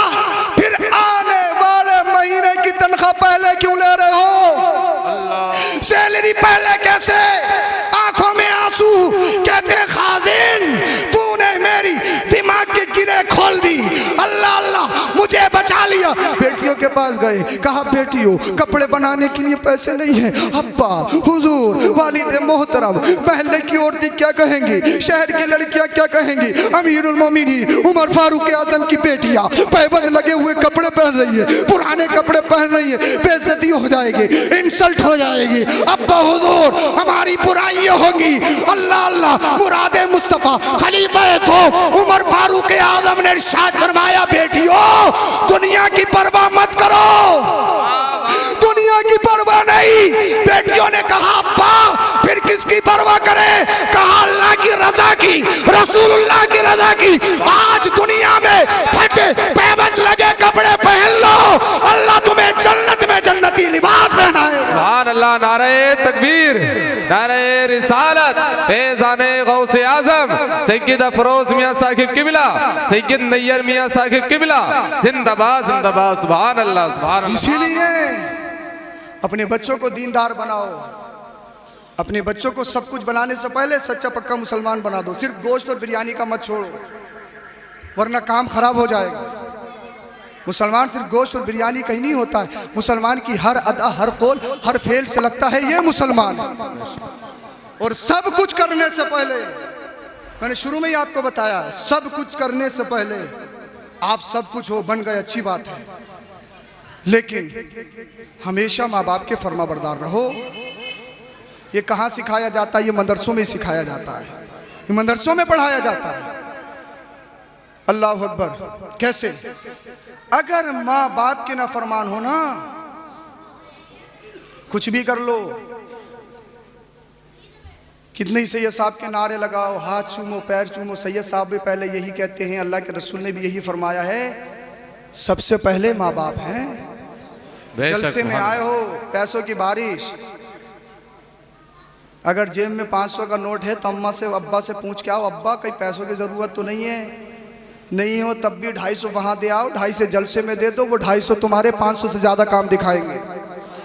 फिर आने वाले महीने की तनख्वाह पहले क्यों ले रहे हो? सैलरी पहले कैसे? आंखों में आंसू। कहते खाजिन तूने मेरी दिमाग की गिरे खोल दी, अल्लाह अल्लाह मुझे बचा लिया। बेटियों के पास गए, कहा बेटियों कपड़े बनाने के लिए पैसे नहीं है। अब्बा हुजूर वालिद मोहतरम महल्ले की औरतें क्या कहेंगी, शहर की लड़कियां क्या कहेंगी, अमीरुल मोमिनीन उमर फारूक आजम की बेटियां पैबंद लगे हुए कपड़े पहन रही है, पुराने कपड़े पहन रही है, बेइज्जती हो जाएगी, इंसल्ट हो जाएगी। अब्बा हुजूर हमारी बुराइयां होंगी। अल्लाह अल्लाह मुरादे मुस्तफा खलीफा तो उमर फारूक आजम ने इरशाद फरमाया, बेटियों दुनिया की परवाह मत करो, दुनिया की परवाह नहीं। बेटियों ने कहा अब्बा फिर किसकी परवाह करें? कहा अल्लाह की रजा की, रसूलुल्लाह की रजा की। आज दुनिया में फटे पैबंद लगे कपड़े पहन लो, अल्लाह तुम्हें जन्नत में जन्नती लिबास पहनाएगा। सुभान अल्लाह। नारे तकबीर, नारे रिसालत, फैज़ाने गौसे आजम सैयद अफरोज मियां साहिब किबला, सैयद नैयर मियां साहिब किबला, जिंदाबाद जिंदाबाद। सुभान अल्लाह सुभान अल्लाह। इसीलिए अपने बच्चों को दीनदार बनाओ, अपने बच्चों को सब कुछ बनाने से पहले सच्चा पक्का मुसलमान बना दो। सिर्फ गोश्त और बिरयानी का मत छोड़ो, वरना काम खराब हो जाएगा। मुसलमान सिर्फ गोश्त और बिरयानी कहीं नहीं होता है, मुसलमान की हर अदा हर कौल हर फेल से लगता है ये मुसलमान। और सब कुछ करने से पहले, मैंने शुरू में ही आपको बताया, सब कुछ करने से पहले आप सब कुछ हो बन गए, अच्छी बात है, लेकिन हमेशा माँ बाप के फर्माबरदार रहो। ये कहाँ सिखाया जाता है? ये मदरसों में सिखाया जाता है, ये मदरसों में पढ़ाया जाता है। अल्लाह अकबर। कैसे? अगर माँ बाप के ना फरमान हो ना, कुछ भी कर लो, कितने सैयद साहब के नारे लगाओ, हाथ चूमो, पैर चूमो। सैयद साहब भी पहले यही कहते हैं, अल्लाह के रसूल ने भी यही फरमाया है, सबसे पहले माँ बाप हैं। जलसे में आए हो, पैसों की बारिश, अगर जेब में 500 का नोट है तो अम्मा से अब्बा से पूछ के आओ, अब्बा कहीं पैसों की ज़रूरत तो नहीं है? नहीं हो तब भी 250 वहाँ दे आओ, 250 जलसे में दे दो, वो 250 तुम्हारे 500 से ज़्यादा काम दिखाएंगे।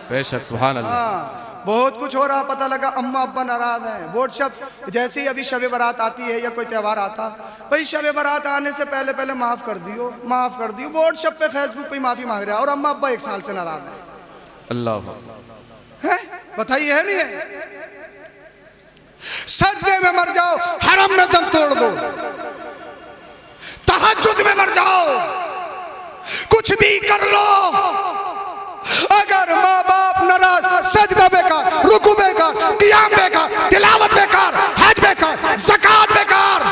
बेशक सुभान अल्लाह। हाँ, बहुत कुछ हो रहा, पता लगा अम्मा अब्बा नाराज हैं। व्हाट्सएप जैसे ही अभी शब बारात आती है या कोई त्यौहार आता, भाई शब बारात आने से पहले पहले माफ़ कर दियो, माफ़ कर दियो। व्हाट्सएप पे फेसबुक पे माफ़ी मांग रहा है और अम्मा अब्बा 1 साल से नाराज है। अल्लाह है, बताइए है नहीं है? सजदे में मर जाओ, हरम में दम तोड़ दो, तहज्जुद में मर जाओ, कुछ भी कर लो, अगर माँ बाप नाराज, सजदा बेकार, रुकू बेकार, क़ियाम बेकार, तिलावत बेकार, हज बेकार, ज़कात बेकार,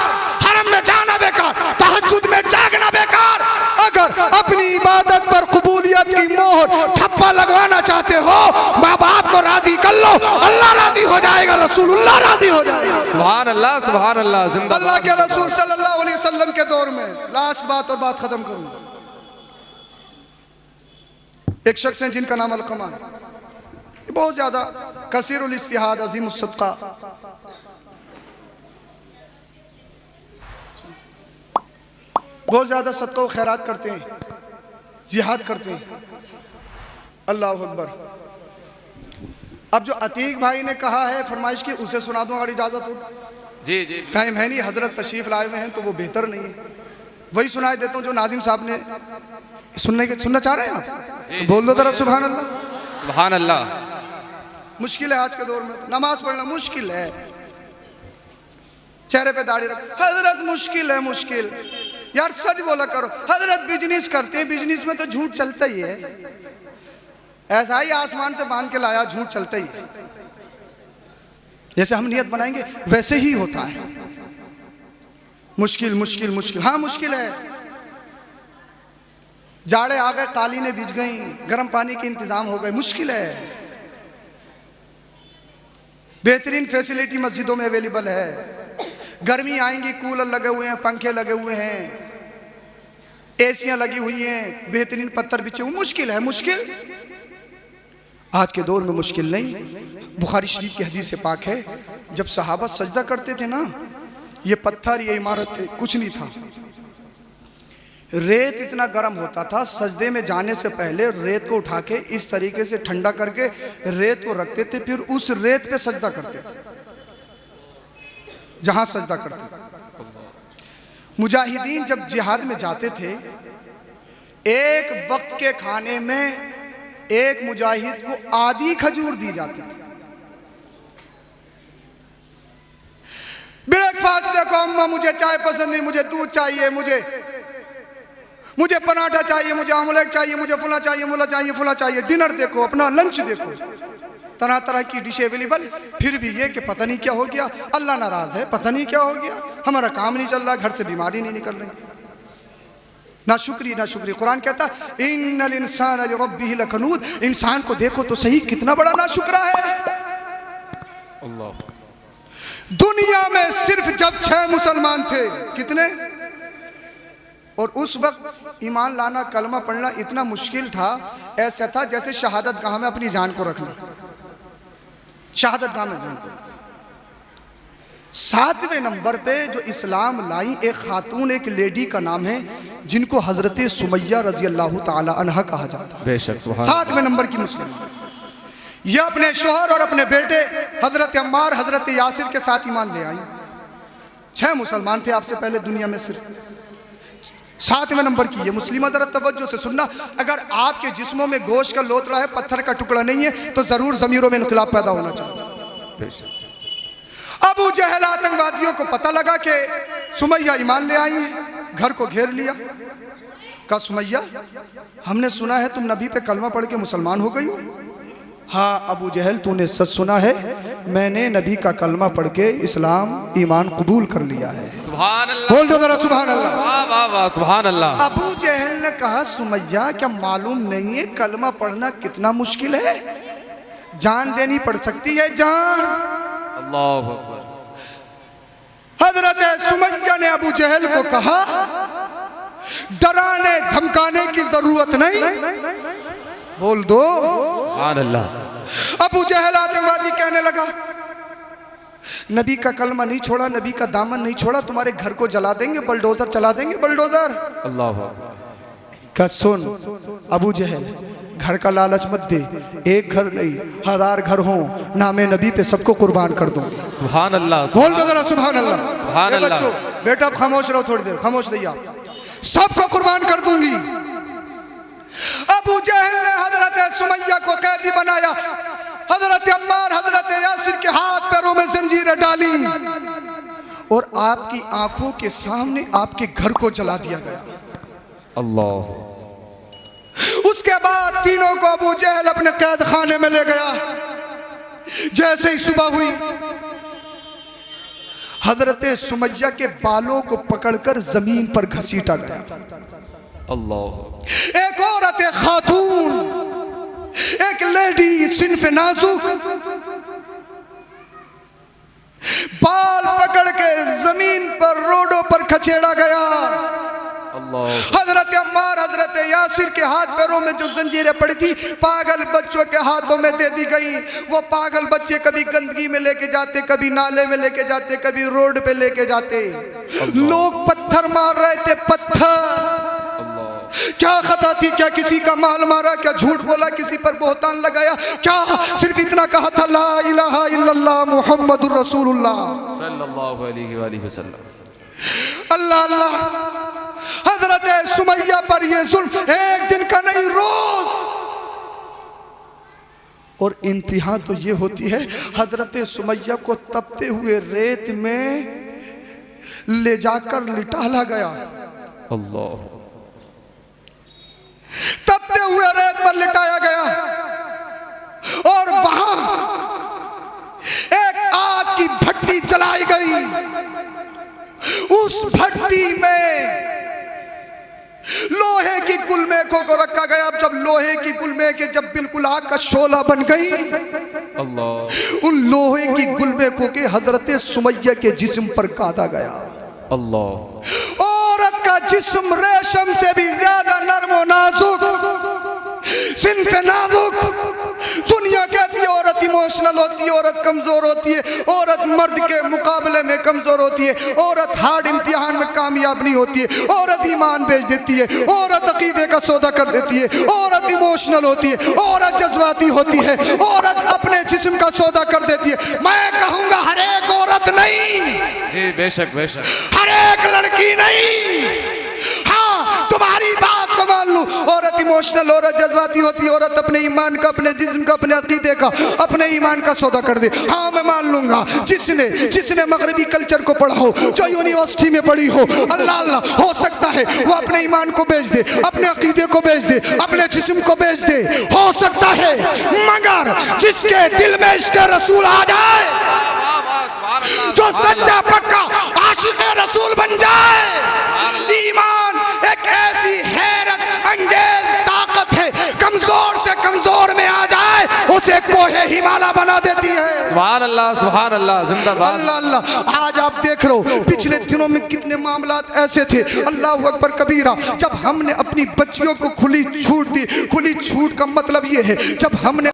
हरम में जाना बेकार, तहज्जुद में जागना बेकार। अगर अपनी इबादत पर कबूलियत की मोहर ठप्पा लगवाना चाहते हो, माँ बाप को राजी कर लो, अल्लाह राजी हो जाएगा, रसूलुल्लाह राजी हो जाएगा। सुभान अल्लाह सुभान अल्लाह। जिंदाबाद अल्लाह के रसूल सल्लल्लाहु अलैहि वसल्लम के दौर में, लास्ट बात और बात खत्म करूंगा। एक शख्स हैं जिनका नाम अलकमा है, बहुत ज्यादा कसीरुल इस्तिहाद, अजीमुस सदका, बहुत ज्यादा सदका व खैरात करते हैं, जिहाद करते हैं। अल्लाह अकबर। अब जो अतीक भाई ने कहा है फरमाइश की, उसे सुना दूं अगर इजाजत हो? जी जी। टाइम है नहीं, हजरत तशरीफ लाए हुए हैं तो वो बेहतर नहीं है, वही सुनाई देता हूँ जो नाजिम साहब ने सुनना चाह रहे हैं आप, तो बोल दो जरा सुभान अल्लाह। सुभान अल्लाह। मुश्किल है आज के दौर में, नमाज पढ़ना मुश्किल है, चेहरे पे दाढ़ी रख, हजरत मुश्किल है, मुश्किल यार, सच बोला करो। हजरत बिजनेस करते हैं, बिजनेस में तो झूठ चलता ही है, ऐसा ही आसमान से बांध के लाया, झूठ चलता ही है। जैसे हम नियत बनाएंगे वैसे ही होता है। मुश्किल मुश्किल मुश्किल, हाँ मुश्किल है। जाड़े आ गए, कालीनें बिछ गई, गर्म पानी के इंतजाम हो गए, मुश्किल है। बेहतरीन फैसिलिटी मस्जिदों में अवेलेबल है, गर्मी आएंगी, कूलर लगे हुए हैं, पंखे लगे हुए हैं, एसियां लगी हुई हैं, बेहतरीन पत्थर बिछे हुए, मुश्किल है, मुश्किल। आज के दौर में मुश्किल नहीं। बुखारी शरीफ की हदीस से पाक है, जब सहाबा सजदा करते थे ना, ये पत्थर, ये इमारत कुछ नहीं था, रेत इतना गर्म होता था, सजदे में जाने से पहले रेत को उठा के इस तरीके से ठंडा करके रेत को रखते थे, फिर उस रेत पे सजदा करते थे जहां सजदा करते थे। मुजाहिदीन जब जिहाद में जाते थे, एक वक्त के खाने में एक मुजाहिद को आधी खजूर दी जाती थी। ब्रेकफास्ट देखो, अम्मा मुझे चाय पसंद नहीं, मुझे दूध चाहिए, मुझे पराठा चाहिए, मुझे ऑमलेट चाहिए, मुझे फुला चाहिए, मुला चाहिए, फुला चाहिए। डिनर देखो, अपना लंच देखो, तरह तरह की डिश अवेलेबल। फिर भी ये कि पता नहीं क्या हो गया, अल्लाह नाराज है, पता नहीं क्या हो गया, हमारा काम नहीं चल रहा, घर से बीमारी नहीं निकल रही। ना शुक्री ना शुक्री। कुरान कहता इन्नल इंसान लिरब्बिही लकनूद, इंसान को देखो तो सही कितना बड़ा नाशुक्रा है। अल्लाह। दुनिया में सिर्फ जब 6 मुसलमान थे, कितने, और उस वक्त ईमान लाना, कलमा पढ़ना इतना मुश्किल था, ऐसा था जैसे शहादत गाह में अपनी जान को रखना, शहादत गाह में जान को। 7वें नंबर पे जो इस्लाम लाई एक खातून, एक लेडी का नाम है जिनको हजरत सुमैया रजी अल्लाह ताला अन्हा कहा जाता है। बेशक सुभान। 7वें नंबर की मुस्लिम, यह अपने शोहर और अपने बेटे हजरत अम्मार, हजरत यासिर के साथ ईमान ले आई। 6 मुसलमान थे आपसे पहले दुनिया में, सिर्फ 7वें नंबर की ये मुस्लिम। जरा तवज्जो से सुनना, अगर आपके जिस्मों में गोश्त का लोथड़ा है, पत्थर का टुकड़ा नहीं है, तो जरूर जमीरों में इनकलाब पैदा होना चाहिए। अबू जहल आतंकवादियों को पता लगा कि सुमैया ईमान ले आई है, घर को घेर लिया। कहा सुमैया, हमने सुना है तुम नबी पे कलमा पढ़ के मुसलमान हो गई हो। हाँ अबू जहल, तूने सच सुना है, मैंने नबी का कलमा पढ़ के इस्लाम ईमान कबूल कर लिया है। सुभान अल्लाह। बोल दो जरा सुभान अल्लाह। वाह वाह वाह, सुभान अल्लाह। अबू जहल ने कहा सुमैया, क्या मालूम नहीं है कलमा पढ़ना कितना मुश्किल है, जान देनी पड़ सकती है, जान। अल्लाहु अकबर। हजरत सुमैया ने अबू जहल को कहा, डराने धमकाने की जरूरत नहीं, बोल दो। सुभान अल्लाह। अबू जहल आतंकवादी कहने लगा, नबी का कलमा नहीं छोड़ा, नबी का दामन नहीं छोड़ा, तुम्हारे घर को जला देंगे, बलडोजर चला देंगे, बलडोजर। अल्लाहु अकबर। क्या सुन अबू जहल, घर का लालच मत दे, एक घर नहीं 1000 घर हो, नामे नबी पे सबको कुर्बान कर दूं। सुभान अल्लाह। बोल दो जरा सुभान अल्लाह। सुभान ये अल्लाह। बच्चों, बेटा आप खामोश रहो थोड़ी देर, खामोश रहिए आप, सबको कुर्बान कर दूंगी। अबू जहल ने हजरत सुमैया को कैदी बनाया, हजरत अम्मार हजरत यासिर के हाथ पैरों में जंजीरें डाली और आपकी आंखों के सामने आपके घर को जला दिया गया। अल्लाह। उसके बाद तीनों को अबू जहल अपने कैद खाने में ले गया। जैसे ही सुबह हुई, हजरत सुमैया के बालों को पकड़कर जमीन पर घसीटा गया। अल्लाह। एक औरत, एक खातून, एक लेडी सिन्फ नाजुक, बाल पकड़ के जमीन पर रोडों पर खचेड़ा गया। हजरत अम्मार हजरत यासिर के हाथ पैरों में जो जंजीरें पड़ी थी, पागल बच्चों के हाथों में दे दी गई। वो पागल बच्चे कभी गंदगी में लेके जाते, कभी नाले में लेके जाते, कभी रोड पे लेके जाते। लोग पत्थर मार रहे थे, पत्थर। क्या खता थी? क्या किसी का माल मारा? क्या झूठ बोला? किसी पर बोहतान लगाया? क्या सिर्फ इतना कहा था, ला इलाहा इल्लल्लाह मुहम्मदुर रसूलुल्लाह सल्लल्लाहु अलैहि वसल्लम। अल्लाह अल्लाह। हजरत सुमैया पर यह जुल्म एक दिन का नहीं, रोज। और इंतहा तो ये होती है, हजरत सुमैया को तपते हुए रेत में ले जाकर लिटाला गया। अल्लाह। तपते हुए रेत पर लिटाया गया और वहां एक आग की भट्टी जलाई गई। उस भट्टी में लोहे की गुलमेखों को रखा गया। अब जब लोहे की गुलमेखें जब बिल्कुल आग का शोला बन गई, अल्लाह, उन लोहे की गुलमेखों के हजरत सुमैया के जिस्म पर कादा गया। अल्लाह। औरत का जिस्म रेशम से भी ज्यादा नर्म और नाजुक, सिन्फ नाजुक। दुनिया कहती है औरत इमोशनल होती है, औरत कमजोर होती है, औरत मर्द के मुकाबले में कमजोर होती है, औरत हार्ड इम्तिहान में कामयाब नहीं होती है, औरत ईमान बेच देती है, औरत अकीदे का सौदा कर देती है, औरत इमोशनल होती है, औरत जज्बाती होती है, औरत अपने जिस्म का सौदा कर देती है। मैं कहूंगा हर एक औरत नहीं, जी बेशक बेशक, हर एक लड़की नहीं। हाँ, तुम्हारी बात को मान लूं, औरत इमोशनल, औरत जज्बाती होती है, औरत अपने ईमान का, अपने जिस्म का, अपने अकीदे का, अपने ईमान का सौदा कर दे। हाँ मैं मान लूंगा, जिसने मगरबी कल्चर को पढ़ा हो, जो यूनिवर्सिटी में पढ़ी हो, अल्लाह अल्लाह, हो सकता है वो अपने ईमान को बेच दे, अपने अकीदे को बेच दे, अपने जिस्म को बेच दे, हो सकता है। मगर जिसके दिल में इश्क़ रसूल आ जाए, जो सच्चा पक्का आशिक़ रसूल बन जाए, ईमान एक ऐसी हैरत अंगेज ताकत है, कमजोर से कमजोर में आ जाए उसे कोहे हिमालय बना देती है। सुभान अल्लाह, सुभान अल्लाह, जिंदाबाद। अल्लाह अल्लाह। आज आप देख रहे हो पिछले दिनों में कितने मामलात ऐसे थे, अल्लाह अकबर कबीरा। जब हमने अपनी बच्चियों को खुली छूट दी, खुली छूट का मतलब ये है जब हमने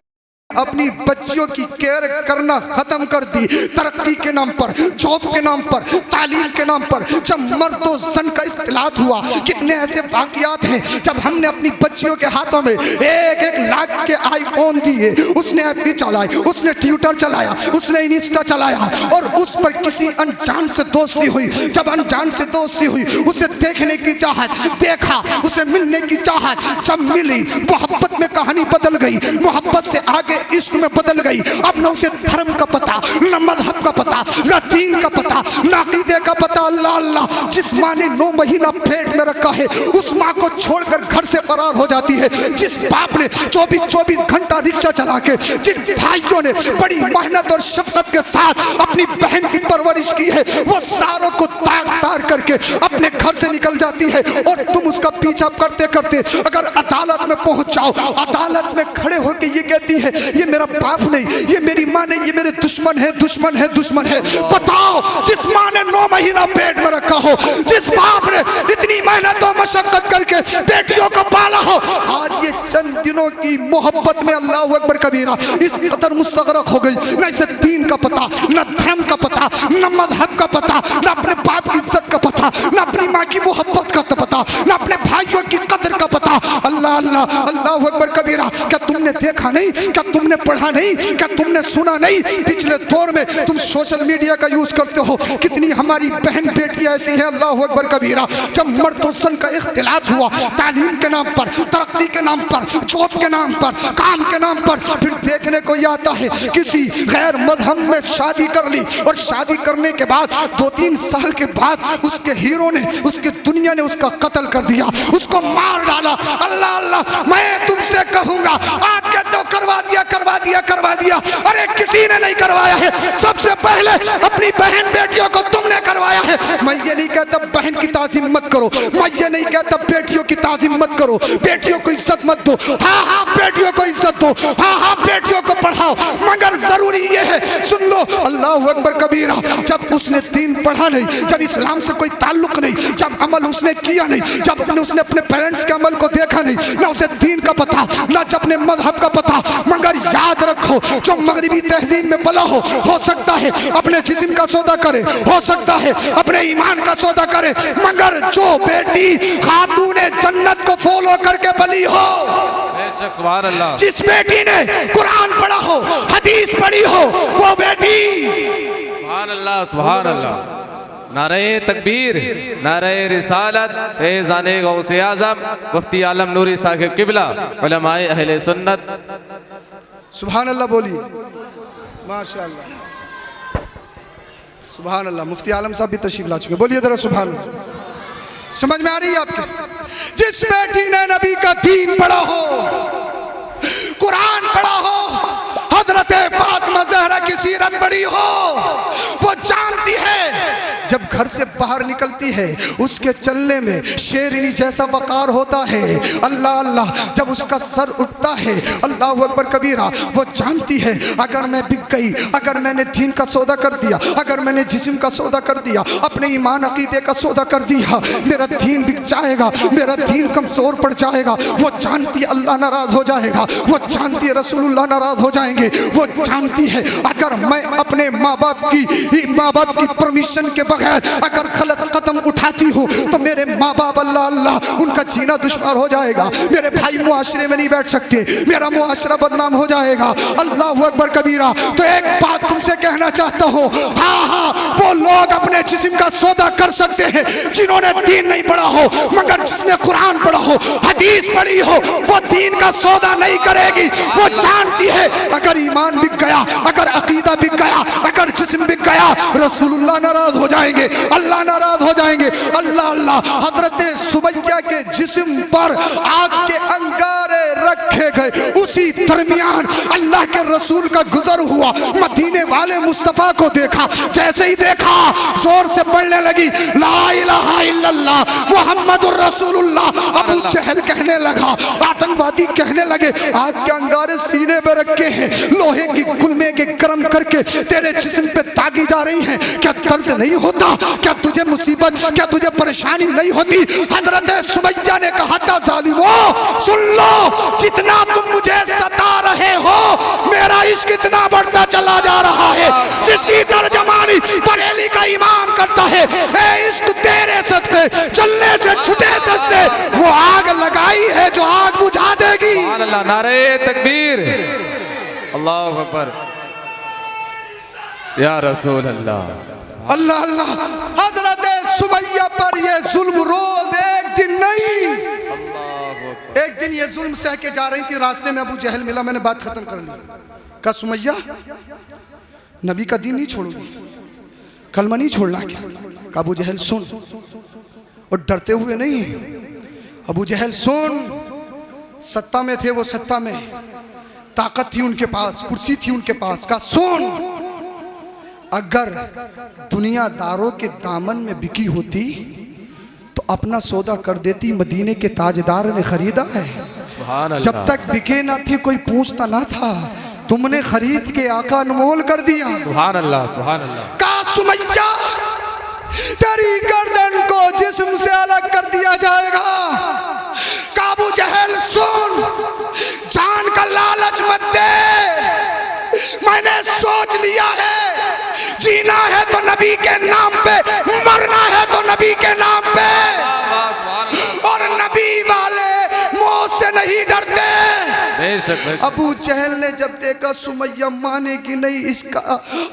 अपनी बच्चियों की केयर करना खत्म कर दी, तरक्की के नाम पर, जॉब के नाम पर, तालीम के नाम पर, जब मर्द और जन का इख्तिलात हुआ, कितने ऐसे वाक़यात हैं जब हमने अपनी बच्चियों के हाथों में 1-1 लाख के आईफोन दिए, उसने एफबी चलाई, उसने ट्विटर चलाया, उसने इंस्टा चलाया और उस पर किसी अनजान से दोस्ती हुई। जब अनजान से दोस्ती हुई, उसे देखने की चाहत, देखा, उसे मिलने की चाहत, जब मिली मोहब्बत में कहानी बदल गई, मोहब्बत से आगे इश्क में बदल गई। अब न उसे धर्म का पता, न मजहब का पता, न दीन का पता, न अकीदे का पता। अल्लाह अल्लाह। जिस माँ ने 9 महीना पेट में रखा है, उस माँ को छोड़कर घर से फरार हो जाती है। जिस बाप ने 24 घंटा रिक्शा चला के, जिन भाइयों ने बड़ी मेहनत और शफकत के साथ अपनी बहन की परवरिश की है, वो सारों को तार करके अपने घर से निकल जाती है और तुम उसका पीछा करते करते अगर अदालत में पहुंच जाओ, अदालत में खड़े होकर ये कहती है ये मेरा बाप नहीं, ये मेरी माँ नहीं, ये मेरे दुश्मन है, दुश्मन है, दुश्मन है। बताओ, जिस माँ ने 9 महीना पेट में रखा हो, जिस बाप ने इतनी मेहनत और मशक्कत करके बेटियों को पाला हो, आज ये चंद दिनों की मोहब्बत में अल्लाह अकबर कबीरा इस कदर मुस्तगरक हो गई, न इसे दीन का पता, न धर्म का पता, न मजहब का पता, न अपने बाप की इज्जत का पता, न अपनी माँ की मोहब्बत का पता, न अपने भाइयों की कदर का पता। अल्लाह अल्लाह अल्लाह अकबर कबीरा। क्या तुमने देखा नहीं, क्या तुमने पढ़ा नहीं, क्या तुमने सुना नहीं? पिछले दौर में तुम सोशल मीडिया का यूज करते हो, कितनी हमारी बहन बेटियां ऐसी हैं अल्लाह अकबर कबीरा, जब मर्द और सन का इख्तिलात हुआ तालीम के नाम पर, तरक्की के नाम पर, जॉब के नाम पर, काम के नाम पर, फिर देखने को ये आता है किसी गैर मजहब में शादी कर ली और शादी करने के बाद 2-3 साल के बाद उसके हीरो ने, उसके दुनिया ने उसका कत्ल कर दिया, उसको मार डाला। अल्लाह अल्लाह, मैं तुमसे कहूंगा, आप कहते हो करवा दिया, करवा दिया, करवा दिया, अरे किसी ने नहीं करवाया है, सबसे पहले अपनी बहन बेटियों को तुमने करवाया है। मैं ये नहीं कहता बहन की ताज़ीम मत करो, मैं ये नहीं कहता बेटियों की ताज़ीम मत करो, बेटियों को इज्जत मत दो, हाँ हाँ बेटियों को इज्जत दो, हाँ हाँ बेटियों को पढ़ाओ, मगर जरूरी ये है, सुन लो अल्लाह अकबर कबीरा, जब उसने दीन पढ़ा नहीं, जब इस्लाम से कोई ताल्लुक नहीं, जब अमल उसने किया नहीं, जब उसने अपने पेरेंट्स के अमल को देखा नहीं, ना उसे दीन का पता, ना अपने मजहब का पता, मगर याद रखो जो मगरिबी तहजीब में पला हो सकता है अपने जिस्म का सौदा करे, हो सकता है अपने ईमान का सौदा करे, मगर जो बेटी खातूने जन्नत को फॉलो करके पली हो, बेशक सुभान अल्लाह, जिस बेटी ने कुरान पढ़ा हो, हदीस पढ़ी हो, वो बेटी सुभान अल्लाह, सुभान अल्लाह। नारे तकबीर, नारे रिसालत, फैज़ाने गौसे आज़म मुफ्ती आलम नूरी साहिब किबला, उलमाए अहले सुन्नत। सुभान अल्लाह बोलिए, माशाअल्लाह, सुभान अल्लाह। मुफ्ती आलम साहब भी तशरीफ ला चुके, बोलिए जरा सुभान अल्लाह। समझ में आ रही है आपके? जिस बेटी ने नबी का दीन पढ़ा हो, कुरान पढ़ा हो, हजरत फातिमा ज़हरा की सीरत पढ़ी हो, वो जानती है जब घर से बाहर निकलती है उसके चलने में शेरनी जैसा वकार होता है। अल्लाह अल्लाह, जब उसका सर उठता है अल्लाह अकबर कबीरा, वो जानती है अगर मैं बिक गई, अगर मैंने दीन का सौदा कर दिया, अगर मैंने जिस्म का सौदा कर दिया, अपने ईमान अकीदे का सौदा कर दिया, मेरा दीन बिक जाएगा, मेरा दीन कमजोर पड़ जाएगा। वो जानती है अल्लाह नाराज हो जाएगा, वो जानती है रसूलुल्लाह नाराज हो जाएंगे, वो जानती है अगर मैं अपने माँ बाप की परमिशन के बगैर अगर गलत कदम उठाती हूँ तो मेरे माँ बाप अल्लाह अल्लाह उनका जीना दुश्वार हो जाएगा, मेरे भाई मुआशरे में नहीं बैठ सकते, मेरा मुआशरा बदनाम हो जाएगा। अल्लाह अकबर कबीरा। तो एक बात तुमसे कहना चाहता हूँ, हाँ हाँ वो लोग अपने जिस्म का सौदा कर सकते हैं जिन्होंने दीन नहीं पढ़ा हो, मगर जिसने कुरान पढ़ा हो, हदीस पढ़ी हो, वो दीन का सौदा नहीं करेगी। वो जानती है अगर ईमान बिक गया, अगर अकीदा बिक गया, अगर जिस्म बिक गया, रसूलुल्लाह नाराज हो जाएंगे, अल्लाह नाराज हो जाएंगे। अल्लाह अल्लाह, हजरत सुमैया के जिस्म पर आग के अंगारे रखे गए, उसी दरमियान अल्लाह के रसूल का गुजर हुआ, मदीने वाले मुस्तफा को देखा, जैसे ही देखा जोर से पढ़ने लगी ला इलाहा इल्लल्लाह मुहम्मदुर रसूलुल्लाह। अबू जहल कहने लगा, आतंकवादी कहने लगे आग के अंगारे सीने पे रखे हैं, लोहे की गुलमे के गरम करके तेरे जिस्म पे तागी जा रही हैं, क्या दर्द नहीं होता, क्या तुझे मुसीबत, क्या तुझे परेशानी नहीं होती? हजरत सुमैया ने कहा था जालिमो सुन लो, जितना तुम मुझे सता रहे हो मेरा इश्क इतना बढ़ता चला जा रहा है, जिसकी तर्जमानी बरेली का इमाम करता है, ए इश्क तेरे सस्ते चलने से छुटे सस्ते, वो आग लगाई है जो आग बुझा देगी। नारे तकबीर, अल्लाह अकबर, या रसूल अल्लाह। अल्लाह अल्लाह, हजरत सुमैया पर ये जुल्म रोज एक दिन नहीं, एक दिन ये जुल्म सह के जा रही थी, रास्ते में अबू जहल मिला, मैंने बात खत्म कर ली। कहा सुमैया नबी का दीन नहीं छोड़ोगी, कलमा नहीं छोड़ना क्या? कहा अबू जहल सुन, और डरते हुए नहीं, अबू जहल सुन, सत्ता में थे वो, सत्ता में ताकत थी उनके पास, कुर्सी थी उनके पास। कहा सुन, अगर दुनियादारों के दामन में बिकी होती तो अपना सौदा कर देती, मदीने के ताजदार ने खरीदा है। सुभान अल्लाह। जब तक बिके ना थे कोई पूछता ना था, तुमने खरीद के आका अनमोल कर दिया। सुभान अल्लाह सुभान अल्लाह। का सुमैया तेरी गर्दन को जिस्म से अलग कर दिया जाएगा। काबू जहल सुन, जान का लालच मत दे। मैंने सोच लिया है, जीना है तो नबी के नाम पे, मरना है तो नबी के नाम पे। और नबी वाले मौत से नहीं डरते। अबू जहल ने जब देखा सुमैया मानेगी नहीं, इसका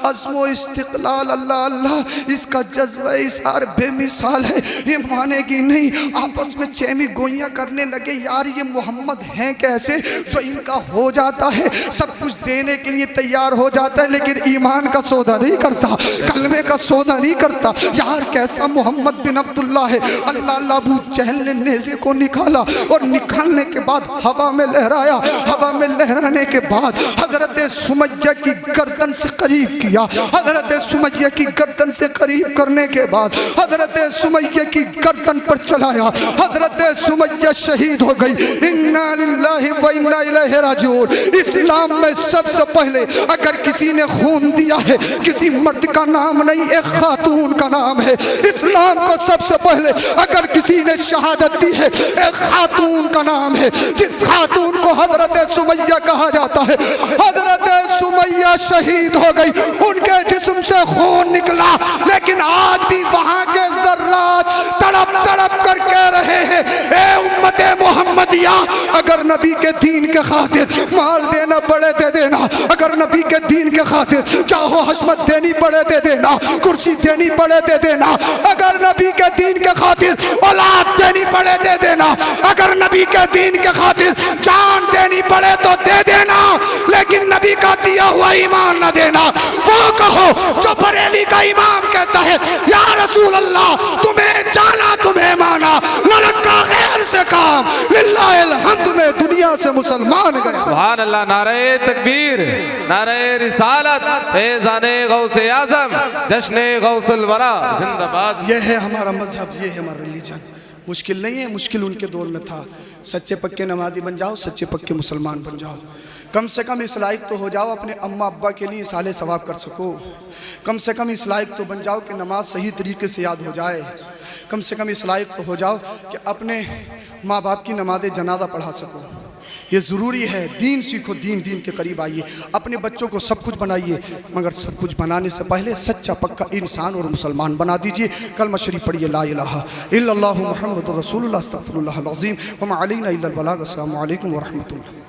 अज़्मो इस्तिक़लाल अल्लाह अल्लाह, इसका जज्बा इज़हार बेमिसाल है, ये मानेगी नहीं। आपस में चेमी गोइयां करने लगे, यार ये मोहम्मद हैं कैसे जो इनका हो जाता है, सब कुछ देने के लिए तैयार हो जाता है, लेकिन ईमान का सौदा नहीं करता, कलमे का सौदा नहीं करता। यार कैसा मोहम्मद बिन अब्दुल्ला है। अल्लाह अल्लाह। अबू जहल ने नेज़े को निकाला और निकालने के बाद हवा में लहराया। हवा में लहराने के बाद हजरत सुमैया की गर्दन से करीब किया। हजरत सुमैया की गर्दन से करीब करने के बाद हजरत सुमैया की गर्दन पर चलाया। हजरत सुमैया शहीद हो गई। इन्ना लिल्लाहि व इन्ना इलैहि राजिऊन। इस्लाम में सबसे पहले अगर किसी ने खून दिया है, किसी मर्द का नाम नहीं, एक खातून का नाम है। इस्लाम को सबसे पहले अगर किसी ने शहादत दी है, एक खातून का नाम है, जिस खातून को हजरत सुमैया कहा जाता है। हजरत सुमैया शहीद हो गई, उनके जिस्म से खून निकला, लेकिन आज भी वहां के ज़र्रात तड़प तड़प कर कह रहे हैं, ए उम्मते मोहम्मदिया, अगर नबी के दीन के खातिर माल देना पड़े दे देना, अगर नबी के दीन के खातिर चाहो हस्मत देनी पड़े दे देना, कुर्सी देनी पड़े दे देना, अगर नबी के दीन के खातिर औलाद देनी पड़े दे देना, अगर नबी के दीन के खातिर जान देनी पड़े तो दे देना, लेकिन नबी का दिया हुआ ईमान न देना। वो कहो जो बरेली का इमाम कहता है, या रसूल अल्लाह तुम्हें जाना तुम्हें माना, न रखा गैर से काम, लिल्लाहिल हम्द में दुनिया से मुसलमान गए। सुभान अल्लाह। नारे तकबीर, नारे रिसालत, फैज़ाने गौसे आज़म, जश्ने गौसुल वरा जिंदाबाद। ये है हमारा मजहब, ये है हमारा रिलीजन। मुश्किल नहीं है, मुश्किल उनके दौर में था। सच्चे पक्के नमाजी बन जाओ, सच्चे पक्के मुसलमान बन जाओ। कम से कम इस लायक तो हो जाओ अपने अम्मा अब्बा के लिए साले सवाब कर सको। कम से कम इस लायक तो बन जाओ कि नमाज सही तरीके से याद हो जाए। कम से कम इस लायक तो हो जाओ कि अपने माँ बाप की नमाज जनाजा पढ़ा सको। ये ज़रूरी है। दीन सीखो, दीन के करीब आइए, अपने बच्चों को सब कुछ बनाइए, मगर सब कुछ बनाने से पहले सच्चा पक्का इंसान और मुसलमान बना दीजिए। कलमा शरीफ पढ़िए, ला इलाहा इल्लल्लाहु मुहम्मदुर रसूलुल्लाह अस्तगफिरुल्लाहल अज़ीम व मा अलैना इल्लल बलाग। अस्सलामु अलैकुम व रहमतुल्लाह।